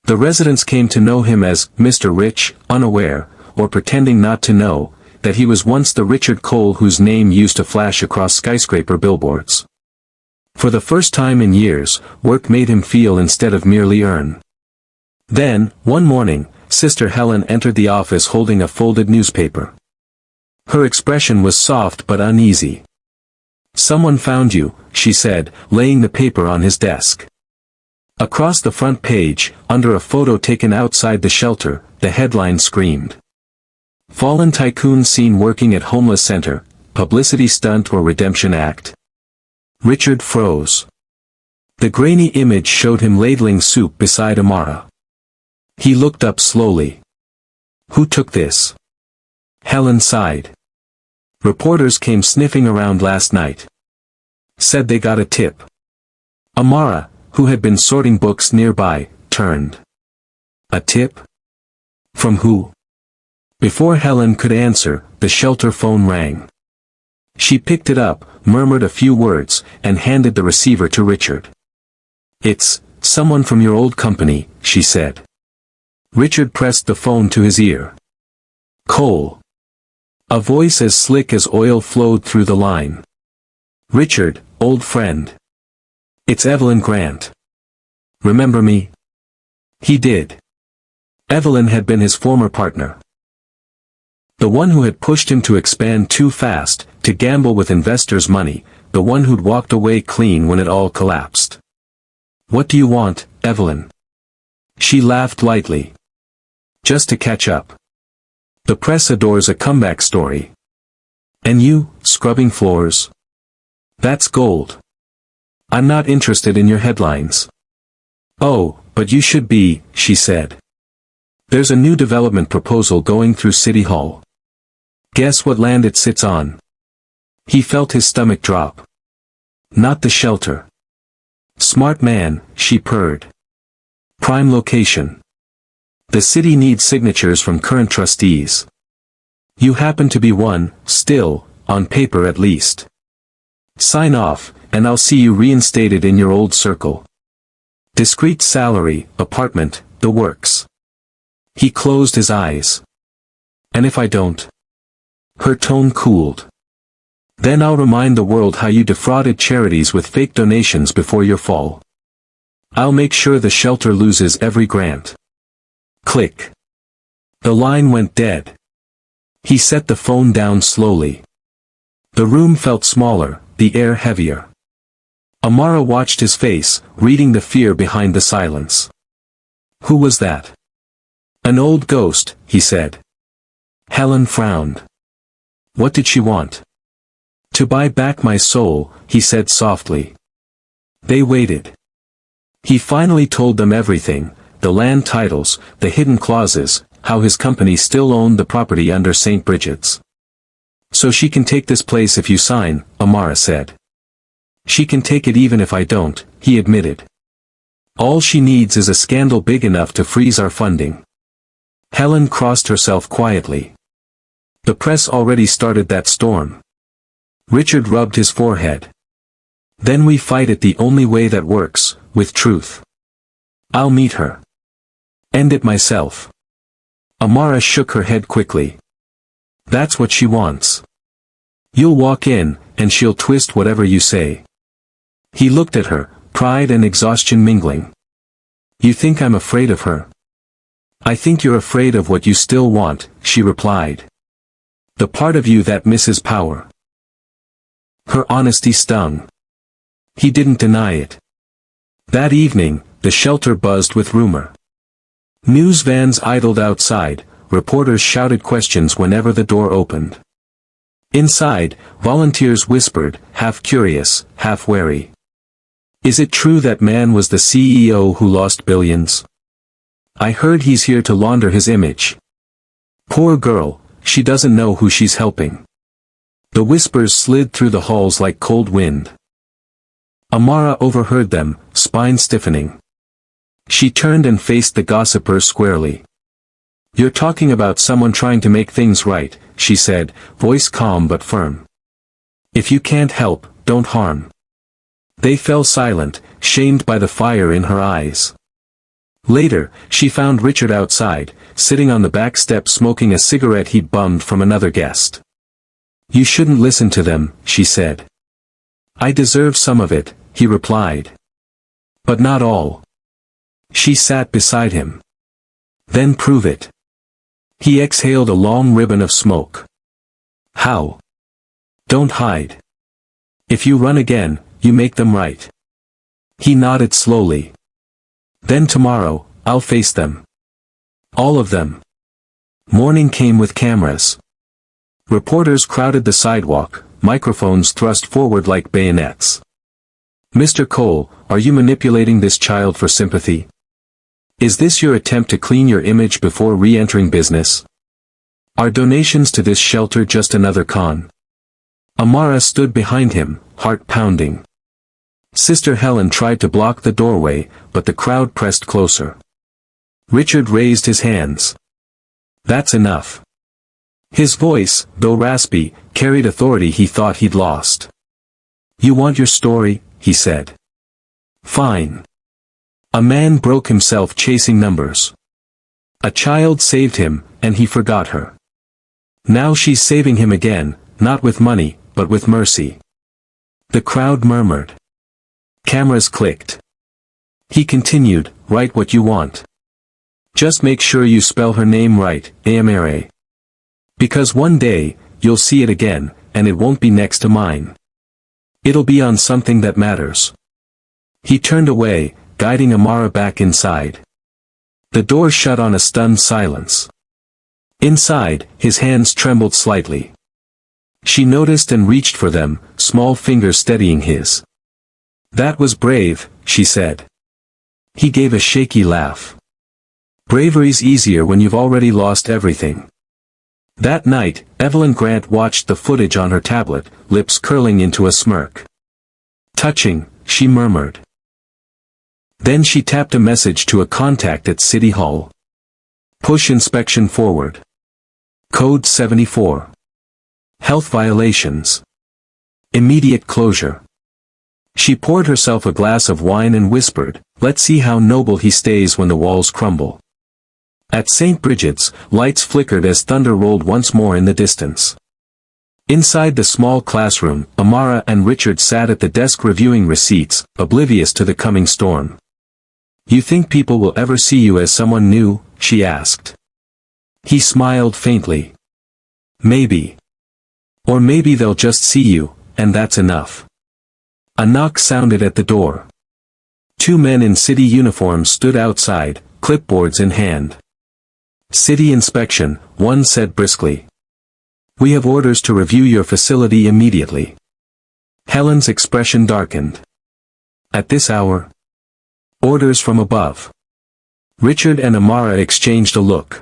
The residents came to know him as Mr. Rich, unaware, or pretending not to know, that he was once the Richard Cole whose name used to flash across skyscraper billboards. For the first time in years, work made him feel instead of merely earn. Then, one morning, Sister Helen entered the office holding a folded newspaper. Her expression was soft but uneasy. Someone found you, she said, laying the paper on his desk. Across the front page, under a photo taken outside the shelter, the headline screamed. Fallen tycoon seen working at homeless center, publicity stunt or redemption act. Richard froze. The grainy image showed him ladling soup beside Amara. He looked up slowly. Who took this? Helen sighed. Reporters came sniffing around last night. Said they got a tip. Amara, who had been sorting books nearby, turned. A tip? From who? Before Helen could answer, the shelter phone rang. She picked it up, murmured a few words, and handed the receiver to Richard. It's someone from your old company, she said. Richard pressed the phone to his ear. Cole. A voice as slick as oil flowed through the line. Richard, old friend. It's Evelyn Grant. Remember me? He did. Evelyn had been his former partner. The one who had pushed him to expand too fast, to gamble with investors' money, the one who'd walked away clean when it all collapsed. What do you want, Evelyn? She laughed lightly. Just to catch up. The press adores a comeback story. And you, scrubbing floors? That's gold. I'm not interested in your headlines. Oh, but you should be, she said. There's a new development proposal going through City Hall. Guess what land it sits on? He felt his stomach drop. Not the shelter. Smart man, she purred. Prime location. The city needs signatures from current trustees. You happen to be one, still, on paper at least. Sign off, and I'll see you reinstated in your old circle. Discreet salary, apartment, the works. He closed his eyes. And if I don't? Her tone cooled. Then I'll remind the world how you defrauded charities with fake donations before your fall. I'll make sure the shelter loses every grant. Click. The line went dead. He set the phone down slowly. The room felt smaller, the air heavier. Amara watched his face, reading the fear behind the silence. Who was that? An old ghost, he said. Helen frowned. What did she want? To buy back my soul, he said softly. They waited. He finally told them everything, the land titles, the hidden clauses, how his company still owned the property under St. Bridget's. So she can take this place if you sign, Amara said. She can take it even if I don't, he admitted. All she needs is a scandal big enough to freeze our funding. Helen crossed herself quietly. The press already started that storm. Richard rubbed his forehead. Then we fight it the only way that works, with truth. I'll meet her. End it myself. Amara shook her head quickly. That's what she wants. You'll walk in, and she'll twist whatever you say. He looked at her, pride and exhaustion mingling. You think I'm afraid of her? I think you're afraid of what you still want, she replied. The part of you that misses power. Her honesty stung. He didn't deny it. That evening, the shelter buzzed with rumor. News vans idled outside, reporters shouted questions whenever the door opened. Inside, volunteers whispered, half curious, half wary. Is it true that man was the CEO who lost billions? I heard he's here to launder his image. Poor girl, she doesn't know who she's helping. The whispers slid through the halls like cold wind. Amara overheard them, spine stiffening. She turned and faced the gossipers squarely. You're talking about someone trying to make things right, she said, voice calm but firm. If you can't help, don't harm. They fell silent, shamed by the fire in her eyes. Later, she found Richard outside, sitting on the back step smoking a cigarette he'd bummed from another guest. You shouldn't listen to them, she said. I deserve some of it, he replied. But not all. She sat beside him. Then prove it. He exhaled a long ribbon of smoke. How? Don't hide. If you run again, you make them right. He nodded slowly. Then tomorrow, I'll face them. All of them. Morning came with cameras. Reporters crowded the sidewalk, microphones thrust forward like bayonets. Mr. Cole, are you manipulating this child for sympathy? Is this your attempt to clean your image before re-entering business? Are donations to this shelter just another con? Amara stood behind him, heart pounding. Sister Helen tried to block the doorway, but the crowd pressed closer. Richard raised his hands. That's enough. His voice, though raspy, carried authority he thought he'd lost. You want your story, he said. Fine. A man broke himself chasing numbers. A child saved him, and he forgot her. Now she's saving him again, not with money, but with mercy. The crowd murmured. Cameras clicked. He continued, write what you want. Just make sure you spell her name right, Amara. Because one day, you'll see it again, and it won't be next to mine. It'll be on something that matters. He turned away, guiding Amara back inside. The door shut on a stunned silence. Inside, his hands trembled slightly. She noticed and reached for them, small fingers steadying his. That was brave, she said. He gave a shaky laugh. Bravery's easier when you've already lost everything. That night, Evelyn Grant watched the footage on her tablet, lips curling into a smirk. Touching, she murmured. Then she tapped a message to a contact at City Hall. Push inspection forward. Code 74. Health violations. Immediate closure. She poured herself a glass of wine and whispered, "Let's see how noble he stays when the walls crumble." At St. Bridget's, lights flickered as thunder rolled once more in the distance. Inside the small classroom, Amara and Richard sat at the desk reviewing receipts, oblivious to the coming storm. "You think people will ever see you as someone new?" she asked. He smiled faintly. "Maybe. Or maybe they'll just see you, and that's enough." A knock sounded at the door. Two men in city uniforms stood outside, clipboards in hand. "City inspection," one said briskly. "We have orders to review your facility immediately." Helen's expression darkened. "At this hour?" "Orders from above." Richard and Amara exchanged a look.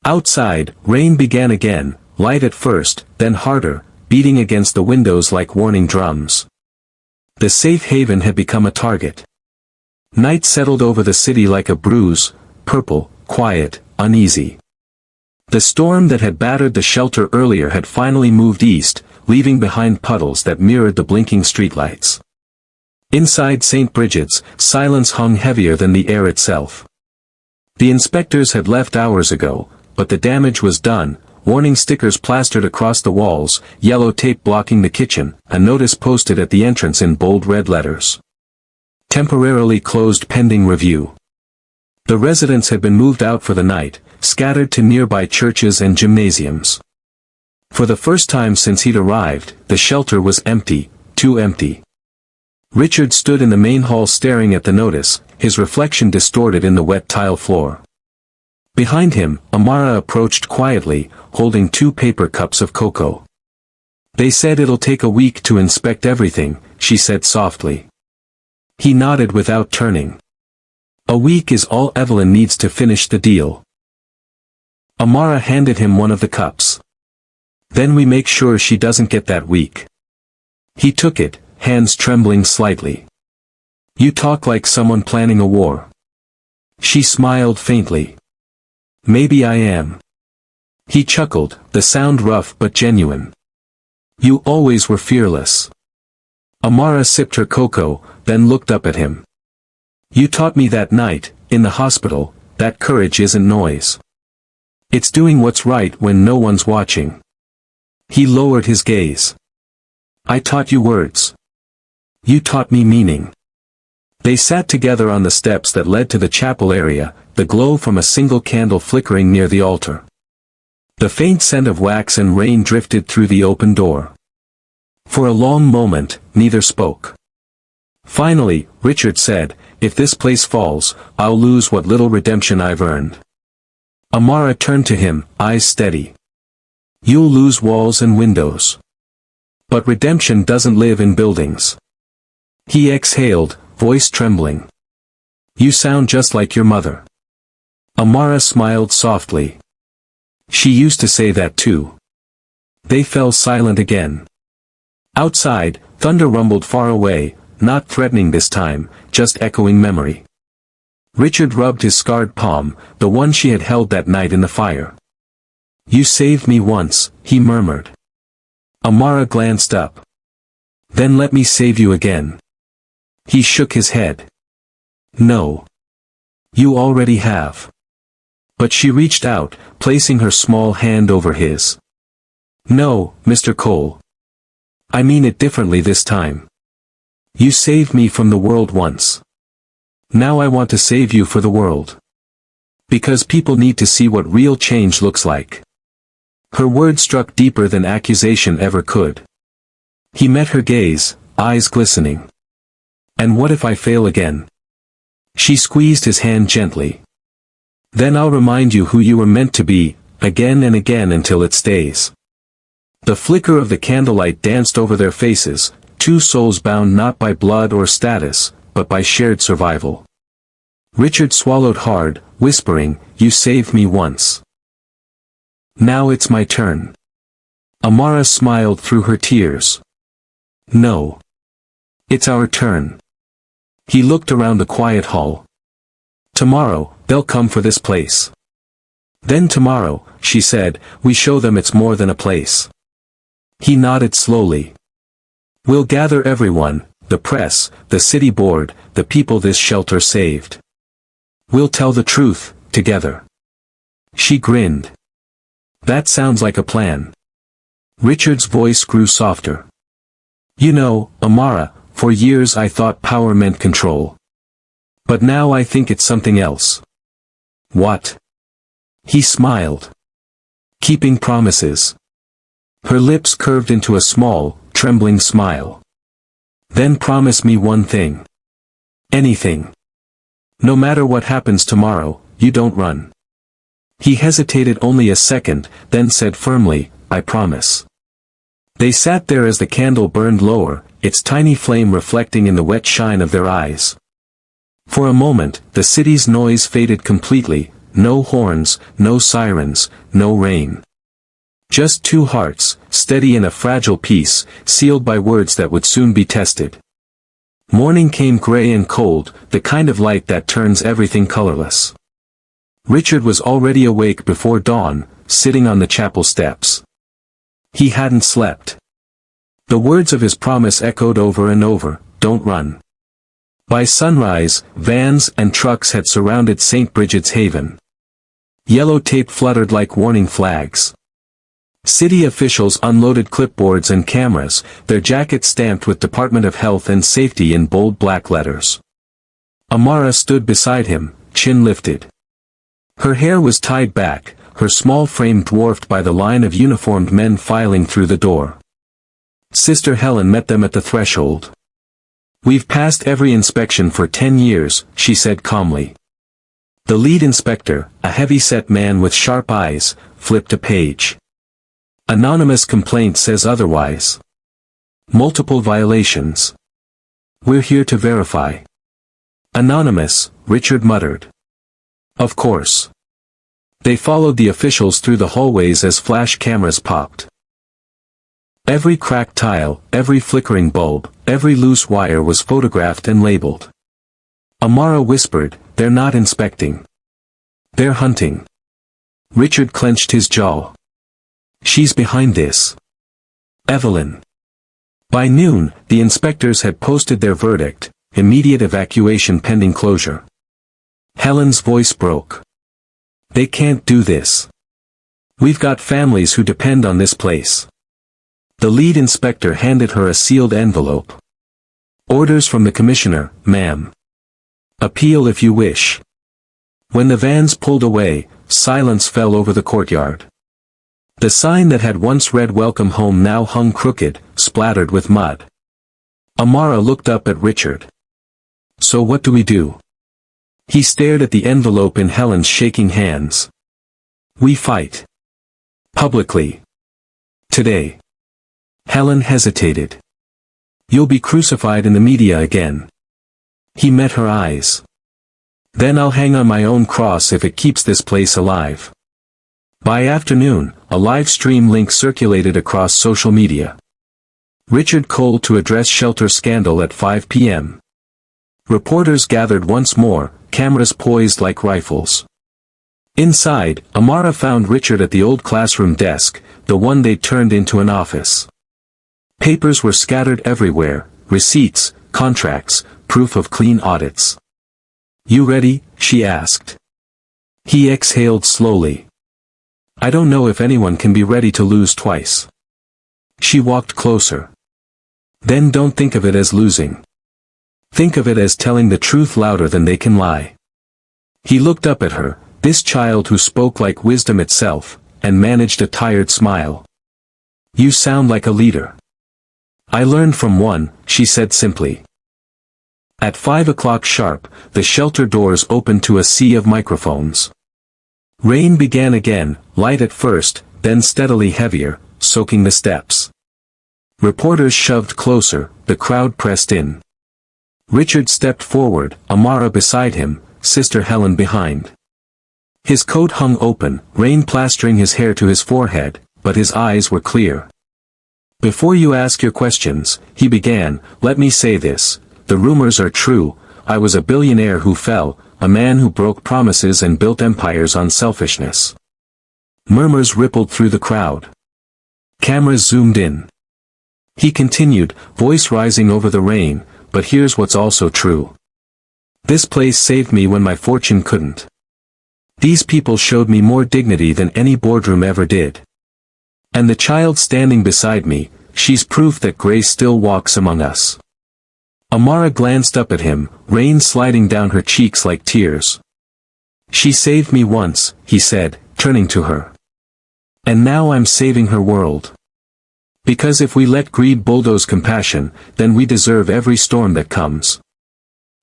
Outside, rain began again, light at first, then harder, beating against the windows like warning drums. The safe haven had become a target. Night settled over the city like a bruise, purple, quiet, uneasy. The storm that had battered the shelter earlier had finally moved east, leaving behind puddles that mirrored the blinking streetlights. Inside St. Bridget's, silence hung heavier than the air itself. The inspectors had left hours ago, but the damage was done. Warning stickers plastered across the walls, yellow tape blocking the kitchen, a notice posted at the entrance in bold red letters. Temporarily closed pending review. The residents had been moved out for the night, scattered to nearby churches and gymnasiums. For the first time since he'd arrived, the shelter was empty, too empty. Richard stood in the main hall staring at the notice, his reflection distorted in the wet tile floor. Behind him, Amara approached quietly, holding 2 paper cups of cocoa. "They said it'll take a week to inspect everything," she said softly. He nodded without turning. "A week is all Evelyn needs to finish the deal." Amara handed him one of the cups. "Then we make sure she doesn't get that week." He took it, hands trembling slightly. "You talk like someone planning a war." She smiled faintly. "Maybe I am." He chuckled, the sound rough but genuine. "You always were fearless." Amara sipped her cocoa, then looked up at him. "You taught me that night, in the hospital, that courage isn't noise. It's doing what's right when no one's watching." He lowered his gaze. "I taught you words. You taught me meaning." They sat together on the steps that led to the chapel area, the glow from a single candle flickering near the altar. The faint scent of wax and rain drifted through the open door. For a long moment, neither spoke. Finally, Richard said, "If this place falls, I'll lose what little redemption I've earned." Amara turned to him, eyes steady. "You'll lose walls and windows. But redemption doesn't live in buildings." He exhaled, voice trembling. "You sound just like your mother." Amara smiled softly. "She used to say that too." They fell silent again. Outside, thunder rumbled far away, not threatening this time, just echoing memory. Richard rubbed his scarred palm, the one she had held that night in the fire. "You saved me once," he murmured. Amara glanced up. "Then let me save you again." He shook his head. "No. You already have." But she reached out, placing her small hand over his. "No, Mr. Cole. I mean it differently this time. You saved me from the world once. Now I want to save you for the world. Because people need to see what real change looks like." Her words struck deeper than accusation ever could. He met her gaze, eyes glistening. "And what if I fail again?" She squeezed his hand gently. "Then I'll remind you who you were meant to be, again and again until it stays." The flicker of the candlelight danced over their faces, two souls bound not by blood or status, but by shared survival. Richard swallowed hard, whispering, "You saved me once. Now it's my turn." Amara smiled through her tears. "No. It's our turn. He looked around the quiet hall. Tomorrow, they'll come for this place. Then tomorrow, she said, we show them it's more than a place. He nodded slowly. We'll gather everyone, the press, the city board, the people this shelter saved. We'll tell the truth, together. She grinned. That sounds like a plan. Richard's voice grew softer. You know, Amara, for years I thought power meant control. But now I think it's something else. What? He smiled. Keeping promises. Her lips curved into a small, trembling smile. Then promise me one thing. Anything. No matter what happens tomorrow, you don't run. He hesitated only a second, then said firmly, I promise. They sat there as the candle burned lower, its tiny flame reflecting in the wet shine of their eyes. For a moment, the city's noise faded completely, no horns, no sirens, no rain. Just two hearts, steady in a fragile peace, sealed by words that would soon be tested. Morning came gray and cold, the kind of light that turns everything colorless. Richard was already awake before dawn, sitting on the chapel steps. He hadn't slept. The words of his promise echoed over and over, don't run. By sunrise, vans and trucks had surrounded St. Bridget's Haven. Yellow tape fluttered like warning flags. City officials unloaded clipboards and cameras, their jackets stamped with Department of Health and Safety in bold black letters. Amara stood beside him, chin lifted. Her hair was tied back, her small frame dwarfed by the line of uniformed men filing through the door. Sister Helen met them at the threshold. We've passed every inspection for 10 years, she said calmly. The lead inspector, a heavy-set man with sharp eyes, flipped a page. Anonymous complaint says otherwise. Multiple violations. We're here to verify. Anonymous, Richard muttered. Of course. They followed the officials through the hallways as flash cameras popped. Every cracked tile, every flickering bulb, every loose wire was photographed and labeled. Amara whispered, they're not inspecting. They're hunting. Richard clenched his jaw. She's behind this. Evelyn. By noon, the inspectors had posted their verdict, immediate evacuation pending closure. Helen's voice broke. They can't do this. We've got families who depend on this place. The lead inspector handed her a sealed envelope. Orders from the commissioner, ma'am. Appeal if you wish. When the vans pulled away, silence fell over the courtyard. The sign that had once read Welcome Home now hung crooked, splattered with mud. Amara looked up at Richard. So what do we do? He stared at the envelope in Helen's shaking hands. We fight. Publicly. Today. Helen hesitated. You'll be crucified in the media again. He met her eyes. Then I'll hang on my own cross if it keeps this place alive. By afternoon, a live stream link circulated across social media. Richard called to address shelter scandal at 5 p.m. Reporters gathered once more, cameras poised like rifles. Inside, Amara found Richard at the old classroom desk, the one they'd turned into an office. Papers were scattered everywhere, receipts, contracts, proof of clean audits. You ready? She asked. He exhaled slowly. I don't know if anyone can be ready to lose twice. She walked closer. Then don't think of it as losing. Think of it as telling the truth louder than they can lie. He looked up at her, this child who spoke like wisdom itself, and managed a tired smile. You sound like a leader. I learned from one, she said simply. At 5 o'clock sharp, the shelter doors opened to a sea of microphones. Rain began again, light at first, then steadily heavier, soaking the steps. Reporters shoved closer, the crowd pressed in. Richard stepped forward, Amara beside him, Sister Helen behind. His coat hung open, rain plastering his hair to his forehead, but his eyes were clear. Before you ask your questions, he began, let me say this, the rumors are true, I was a billionaire who fell, a man who broke promises and built empires on selfishness. Murmurs rippled through the crowd. Cameras zoomed in. He continued, voice rising over the rain, but here's what's also true. This place saved me when my fortune couldn't. These people showed me more dignity than any boardroom ever did. And the child standing beside me, she's proof that grace still walks among us. Amara glanced up at him, rain sliding down her cheeks like tears. She saved me once, he said, turning to her. And now I'm saving her world. Because if we let greed bulldoze compassion, then we deserve every storm that comes.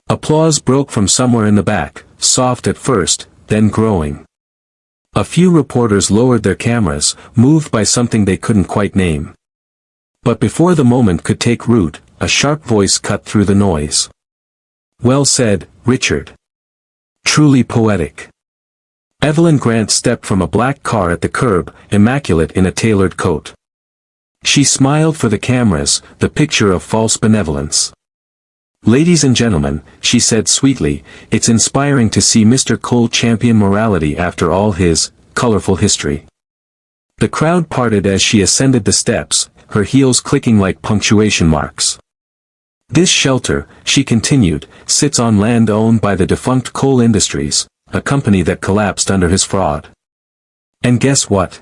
Applause broke from somewhere in the back, soft at first, then growing. A few reporters lowered their cameras, moved by something they couldn't quite name. But before the moment could take root, a sharp voice cut through the noise. Well said, Richard. Truly poetic. Evelyn Grant stepped from a black car at the curb, immaculate in a tailored coat. She smiled for the cameras, the picture of false benevolence. Ladies and gentlemen, she said sweetly, it's inspiring to see Mr. Cole champion morality after all his colorful history. The crowd parted as she ascended the steps, her heels clicking like punctuation marks. This shelter, she continued, sits on land owned by the defunct Cole Industries, a company that collapsed under his fraud. And guess what?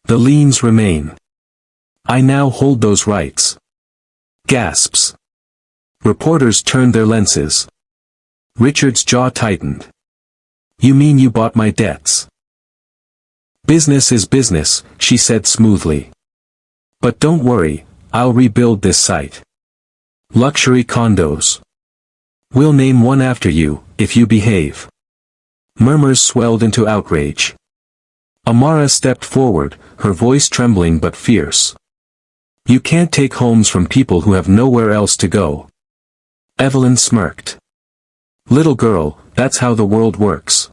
The liens remain. I now hold those rights. Gasps. Reporters turned their lenses. Richard's jaw tightened. You mean you bought my debts? Business is business, she said smoothly. But don't worry, I'll rebuild this site. Luxury condos. We'll name one after you, if you behave. Murmurs swelled into outrage. Amara stepped forward, her voice trembling but fierce. You can't take homes from people who have nowhere else to go. Evelyn smirked. Little girl, that's how the world works.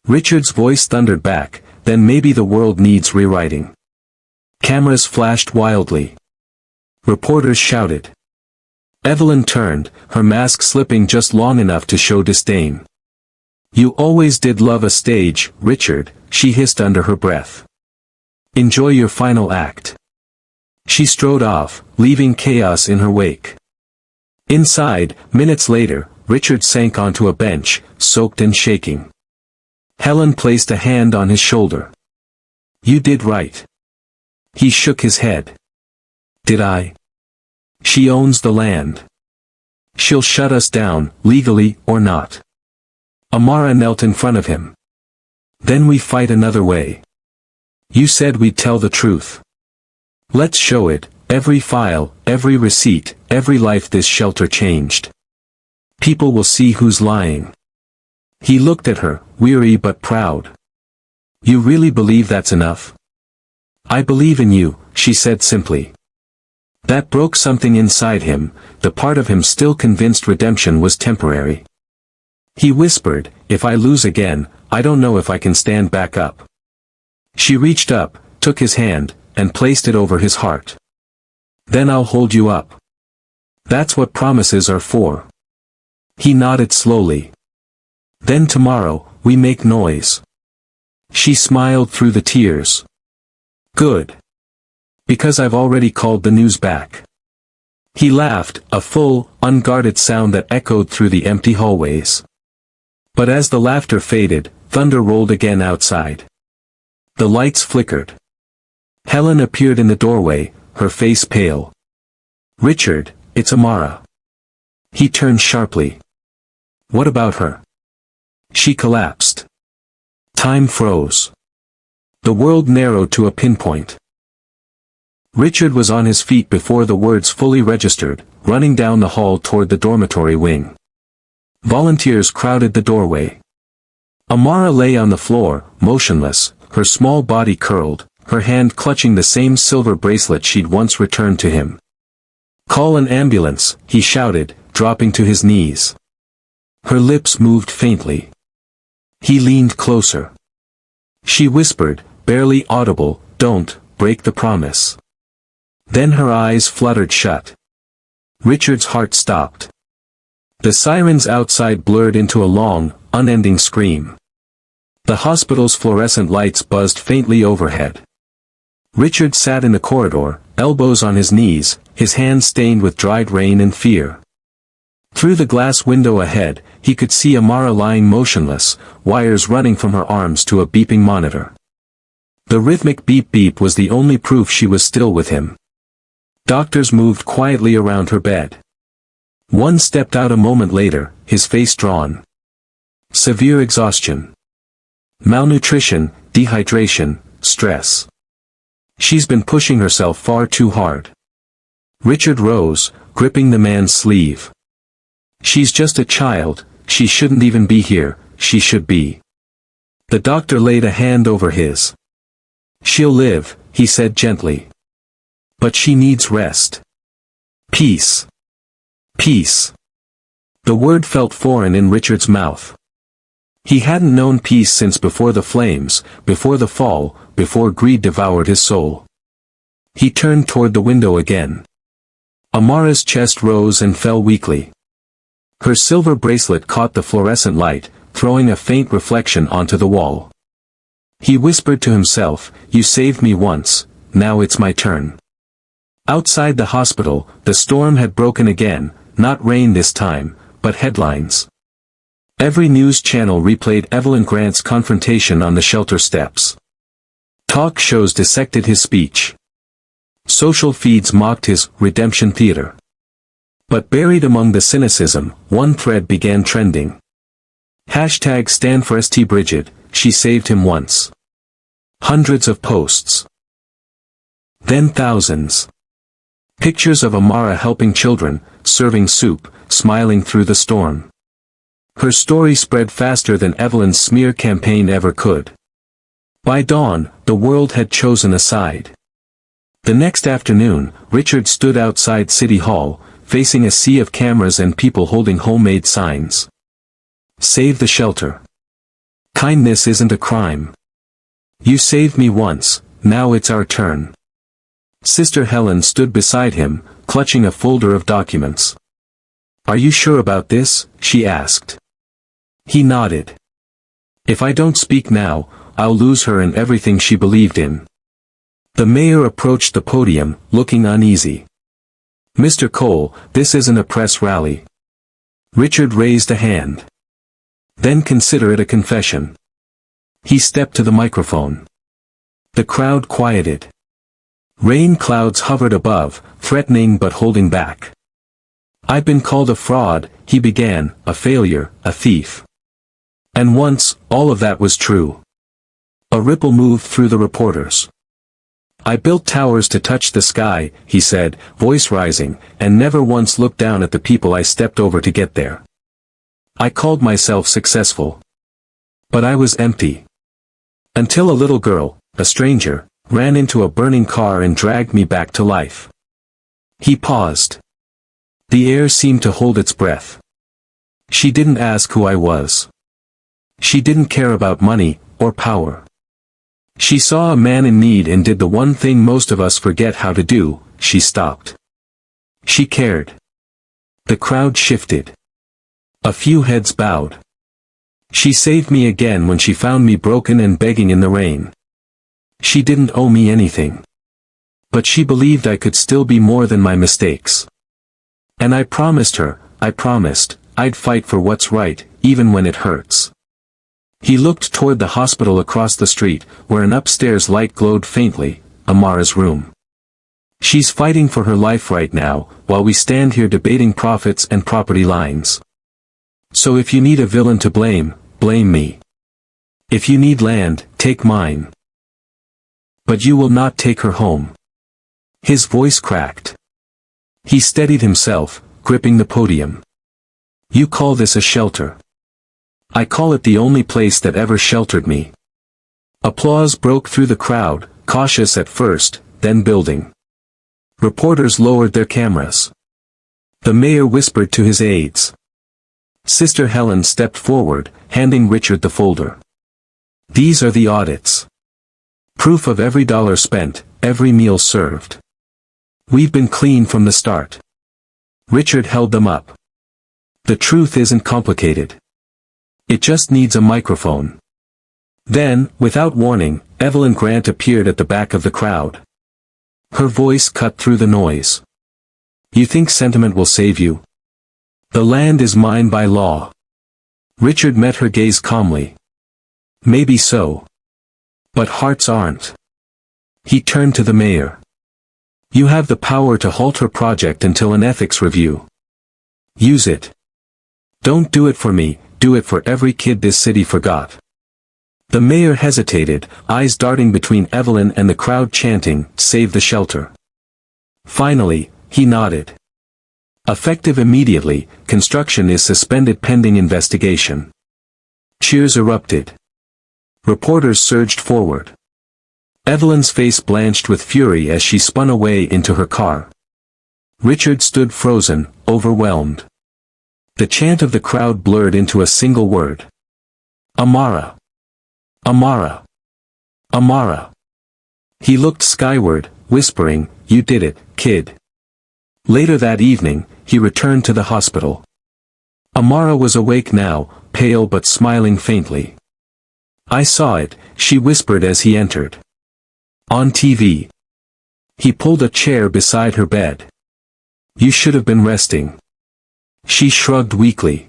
Richard's voice thundered back, then maybe the world needs rewriting. Cameras flashed wildly. Reporters shouted. Evelyn turned, her mask slipping just long enough to show disdain. You always did love a stage, Richard, she hissed under her breath. Enjoy your final act. She strode off, leaving chaos in her wake. Inside, minutes later, Richard sank onto a bench, soaked and shaking. Helen placed a hand on his shoulder. You did right. He shook his head. Did I? She owns the land. She'll shut us down, legally or not. Amara knelt in front of him. Then we fight another way. You said we'd tell the truth. Let's show it, every file, every receipt, every life this shelter changed. People will see who's lying. He looked at her, weary but proud. You really believe that's enough? I believe in you, she said simply. That broke something inside him, the part of him still convinced redemption was temporary. He whispered, if I lose again, I don't know if I can stand back up. She reached up, took his hand, and placed it over his heart. Then I'll hold you up. That's what promises are for. He nodded slowly. Then tomorrow, we make noise. She smiled through the tears. Good. Because I've already called the news back. He laughed, a full, unguarded sound that echoed through the empty hallways. But as the laughter faded, thunder rolled again outside. The lights flickered. Helen appeared in the doorway, her face pale. Richard, it's Amara. He turned sharply. What about her? She collapsed. Time froze. The world narrowed to a pinpoint. Richard was on his feet before the words fully registered, running down the hall toward the dormitory wing. Volunteers crowded the doorway. Amara lay on the floor, motionless, her small body curled, her hand clutching the same silver bracelet she'd once returned to him. Call an ambulance, he shouted, dropping to his knees. Her lips moved faintly. He leaned closer. She whispered, barely audible, don't break the promise. Then her eyes fluttered shut. Richard's heart stopped. The sirens outside blurred into a long, unending scream. The hospital's fluorescent lights buzzed faintly overhead. Richard sat in the corridor, elbows on his knees, his hands stained with dried rain and fear. Through the glass window ahead, he could see Amara lying motionless, wires running from her arms to a beeping monitor. The rhythmic beep-beep was the only proof she was still with him. Doctors moved quietly around her bed. One stepped out a moment later, his face drawn. Severe exhaustion. Malnutrition, dehydration, stress. She's been pushing herself far too hard. Richard rose, gripping the man's sleeve. She's just a child, she shouldn't even be here, she should be. The doctor laid a hand over his. She'll live, he said gently. But she needs rest. Peace. Peace. The word felt foreign in Richard's mouth. He hadn't known peace since before the flames, before the fall, before greed devoured his soul. He turned toward the window again. Amara's chest rose and fell weakly. Her silver bracelet caught the fluorescent light, throwing a faint reflection onto the wall. He whispered to himself, "You saved me once, now it's my turn." Outside the hospital, the storm had broken again, not rain this time, but headlines. Every news channel replayed Evelyn Grant's confrontation on the shelter steps. Talk shows dissected his speech. Social feeds mocked his redemption theater. But buried among the cynicism, one thread began trending. Hashtag stand for St. Bridget, she saved him once. Hundreds of posts. Then thousands. Pictures of Amara helping children, serving soup, smiling through the storm. Her story spread faster than Evelyn's smear campaign ever could. By dawn, the world had chosen a side. The next afternoon, Richard stood outside City Hall, facing a sea of cameras and people holding homemade signs. Save the shelter. Kindness isn't a crime. You saved me once, now it's our turn. Sister Helen stood beside him, clutching a folder of documents. Are you sure about this? She asked. He nodded. If I don't speak now, I'll lose her and everything she believed in. The mayor approached the podium, looking uneasy. Mr. Cole, this isn't a press rally. Richard raised a hand. Then consider it a confession. He stepped to the microphone. The crowd quieted. Rain clouds hovered above, threatening but holding back. I've been called a fraud, he began, a failure, a thief. And once, all of that was true. A ripple moved through the reporters. I built towers to touch the sky, he said, voice rising, and never once looked down at the people I stepped over to get there. I called myself successful. But I was empty. Until a little girl, a stranger, ran into a burning car and dragged me back to life. He paused. The air seemed to hold its breath. She didn't ask who I was. She didn't care about money, or power. She saw a man in need and did the one thing most of us forget how to do, she stopped. She cared. The crowd shifted. A few heads bowed. She saved me again when she found me broken and begging in the rain. She didn't owe me anything. But she believed I could still be more than my mistakes. And I promised her, I'd fight for what's right, even when it hurts. He looked toward the hospital across the street, where an upstairs light glowed faintly, Amara's room. She's fighting for her life right now, while we stand here debating profits and property lines. So if you need a villain to blame, blame me. If you need land, take mine. But you will not take her home. His voice cracked. He steadied himself, gripping the podium. You call this a shelter. I call it the only place that ever sheltered me. Applause broke through the crowd, cautious at first, then building. Reporters lowered their cameras. The mayor whispered to his aides. Sister Helen stepped forward, handing Richard the folder. These are the audits. Proof of every dollar spent, every meal served. We've been clean from the start. Richard held them up. The truth isn't complicated. It just needs a microphone. Then, without warning, Evelyn Grant appeared at the back of the crowd. Her voice cut through the noise. You think sentiment will save you? The land is mine by law. Richard met her gaze calmly. Maybe so. But hearts aren't. He turned to the mayor. You have the power to halt her project until an ethics review. Use it. Don't do it for me, do it for every kid this city forgot. The mayor hesitated, eyes darting between Evelyn and the crowd chanting, "Save the shelter." Finally, he nodded. Effective immediately, construction is suspended pending investigation. Cheers erupted. Reporters surged forward. Evelyn's face blanched with fury as she spun away into her car. Richard stood frozen, overwhelmed. The chant of the crowd blurred into a single word. Amara. Amara. Amara. He looked skyward, whispering, "You did it, kid." Later that evening, he returned to the hospital. Amara was awake now, pale but smiling faintly. "I saw it," she whispered as he entered. "On TV." He pulled a chair beside her bed. "You should have been resting." She shrugged weakly.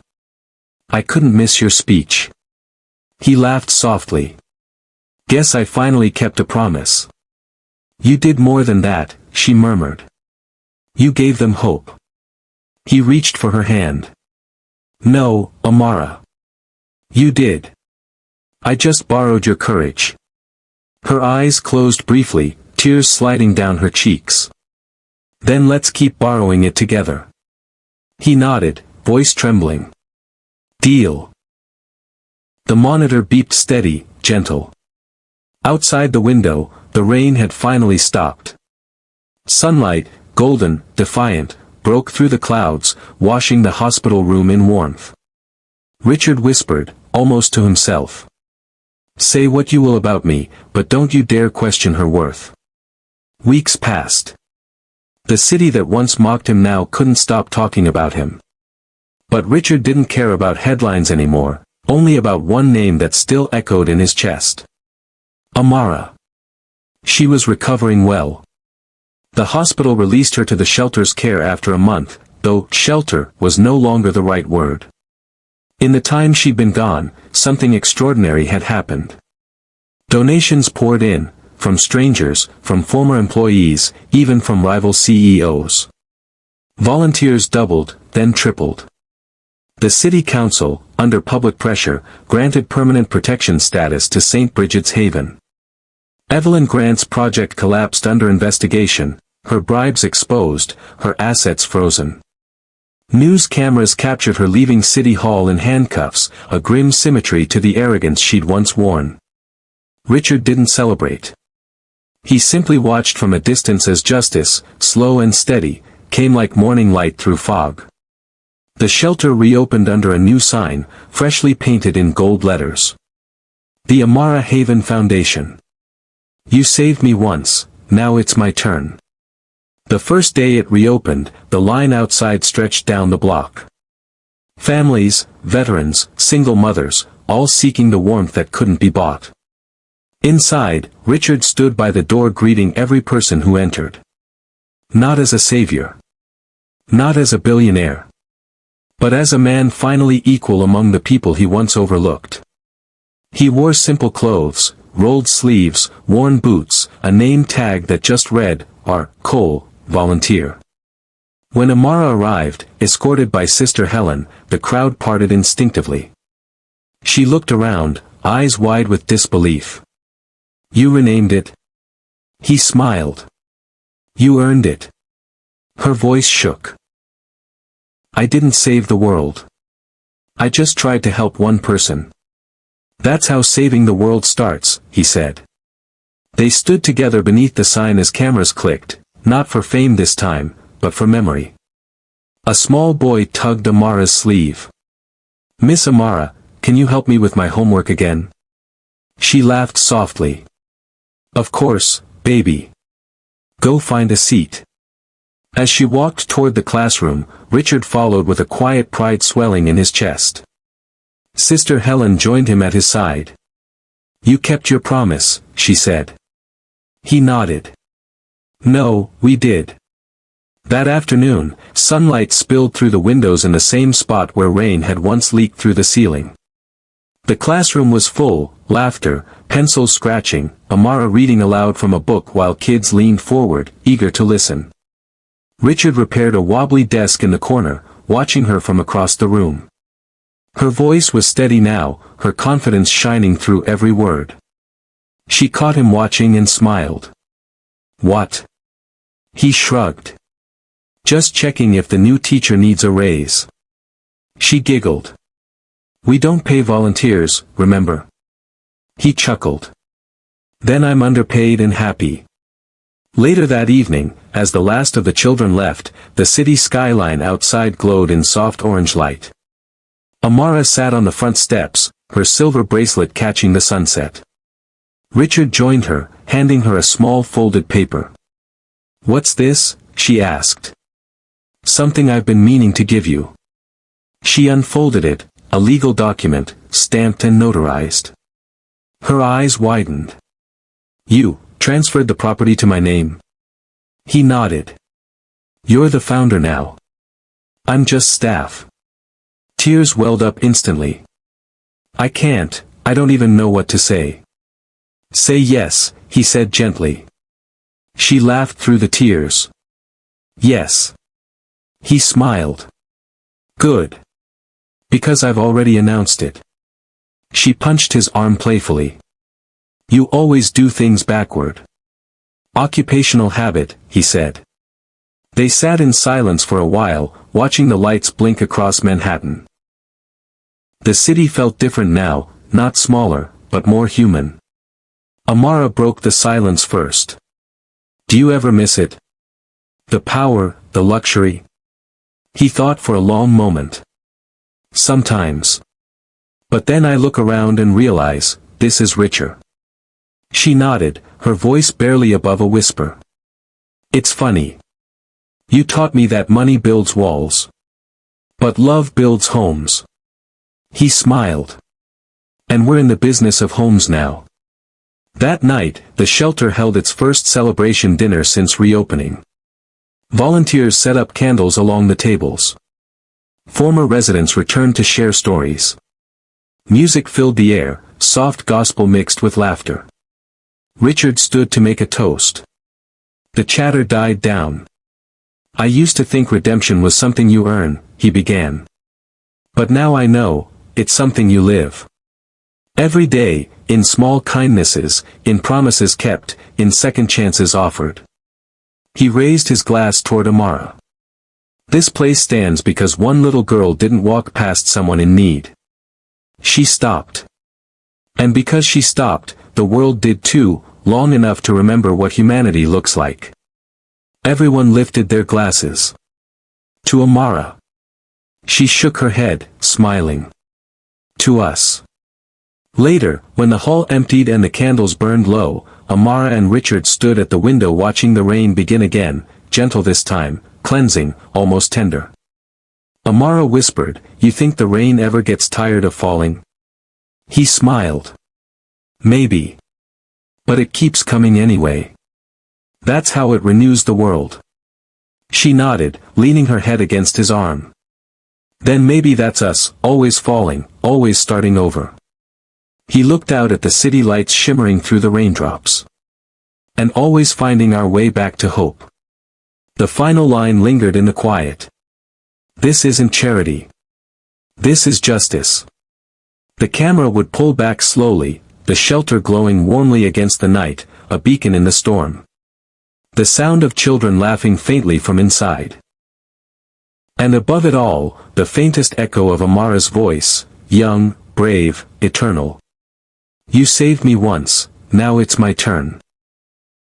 "I couldn't miss your speech." He laughed softly. "Guess I finally kept a promise." "You did more than that," she murmured. "You gave them hope." He reached for her hand. "No, Amara. You did. I just borrowed your courage." Her eyes closed briefly, tears sliding down her cheeks. "Then let's keep borrowing it together." He nodded, voice trembling. "Deal." The monitor beeped steady, gentle. Outside the window, the rain had finally stopped. Sunlight, golden, defiant, broke through the clouds, washing the hospital room in warmth. Richard whispered, almost to himself. "Say what you will about me, but don't you dare question her worth." Weeks passed. The city that once mocked him now couldn't stop talking about him. But Richard didn't care about headlines anymore, only about one name that still echoed in his chest. Amara. She was recovering well. The hospital released her to the shelter's care after a month, though "shelter" was no longer the right word. In the time she'd been gone, something extraordinary had happened. Donations poured in, from strangers, from former employees, even from rival CEOs. Volunteers doubled, then tripled. The city council, under public pressure, granted permanent protection status to St. Bridget's Haven. Evelyn Grant's project collapsed under investigation, her bribes exposed, her assets frozen. News cameras captured her leaving City Hall in handcuffs, a grim symmetry to the arrogance she'd once worn. Richard didn't celebrate. He simply watched from a distance as justice, slow and steady, came like morning light through fog. The shelter reopened under a new sign, freshly painted in gold letters. The Amara Haven Foundation. You saved me once, now it's my turn. The first day it reopened, the line outside stretched down the block. Families, veterans, single mothers, all seeking the warmth that couldn't be bought. Inside, Richard stood by the door greeting every person who entered. Not as a savior. Not as a billionaire. But as a man finally equal among the people he once overlooked. He wore simple clothes, rolled sleeves, worn boots, a name tag that just read, R. Cole, volunteer. When Amara arrived, escorted by Sister Helen, the crowd parted instinctively. She looked around, eyes wide with disbelief. You renamed it? He smiled. You earned it. Her voice shook. I didn't save the world. I just tried to help one person. That's how saving the world starts, he said. They stood together beneath the sign as cameras clicked, not for fame this time, but for memory. A small boy tugged Amara's sleeve. Miss Amara, can you help me with my homework again? She laughed softly. Of course, baby. Go find a seat. As she walked toward the classroom, Richard followed with a quiet pride swelling in his chest. Sister Helen joined him at his side. "You kept your promise," she said. He nodded. "No, we did." That afternoon, sunlight spilled through the windows in the same spot where rain had once leaked through the ceiling. The classroom was full, laughter, pencils scratching, Amara reading aloud from a book while kids leaned forward, eager to listen. Richard repaired a wobbly desk in the corner, watching her from across the room. Her voice was steady now, her confidence shining through every word. She caught him watching and smiled. "What?" He shrugged. "Just checking if the new teacher needs a raise." She giggled. "We don't pay volunteers, remember?" He chuckled. "Then I'm underpaid and happy." Later that evening, as the last of the children left, the city skyline outside glowed in soft orange light. Amara sat on the front steps, her silver bracelet catching the sunset. Richard joined her, handing her a small folded paper. "What's this?" she asked. "Something I've been meaning to give you." She unfolded it, a legal document, stamped and notarized. Her eyes widened. "You transferred the property to my name?" He nodded. "You're the founder now." "I'm just staff." Tears welled up instantly. I don't even know what to say." "Say yes," he said gently. She laughed through the tears. "Yes." He smiled. "Good. Because I've already announced it." She punched his arm playfully. "You always do things backward." "Occupational habit," he said. They sat in silence for a while, watching the lights blink across Manhattan. The city felt different now, not smaller, but more human. Amara broke the silence first. "Do you ever miss it? The power, the luxury?" He thought for a long moment. "Sometimes. But then I look around and realize, this is richer." She nodded, her voice barely above a whisper. "It's funny. You taught me that money builds walls. But love builds homes." He smiled. "And we're in the business of homes now." That night, the shelter held its first celebration dinner since reopening. Volunteers set up candles along the tables. Former residents returned to share stories. Music filled the air, soft gospel mixed with laughter. Richard stood to make a toast. The chatter died down. "I used to think redemption was something you earn," he began. "But now I know, it's something you live. Every day, in small kindnesses, in promises kept, in second chances offered." He raised his glass toward Amara. "This place stands because one little girl didn't walk past someone in need. She stopped. And because she stopped, the world did too, long enough to remember what humanity looks like." Everyone lifted their glasses. To Amara. She shook her head, smiling. To us. Later, when the hall emptied and the candles burned low, Amara and Richard stood at the window watching the rain begin again, gentle this time, cleansing, almost tender. Amara whispered, "You think the rain ever gets tired of falling?" He smiled. "Maybe. But it keeps coming anyway. That's how it renews the world." She nodded, leaning her head against his arm. "Then maybe that's us, always falling, always starting over." He looked out at the city lights shimmering through the raindrops. "And always finding our way back to hope." The final line lingered in the quiet. "This isn't charity. This is justice." The camera would pull back slowly, the shelter glowing warmly against the night, a beacon in the storm. The sound of children laughing faintly from inside. And above it all, the faintest echo of Amara's voice, young, brave, eternal. "You saved me once, now it's my turn."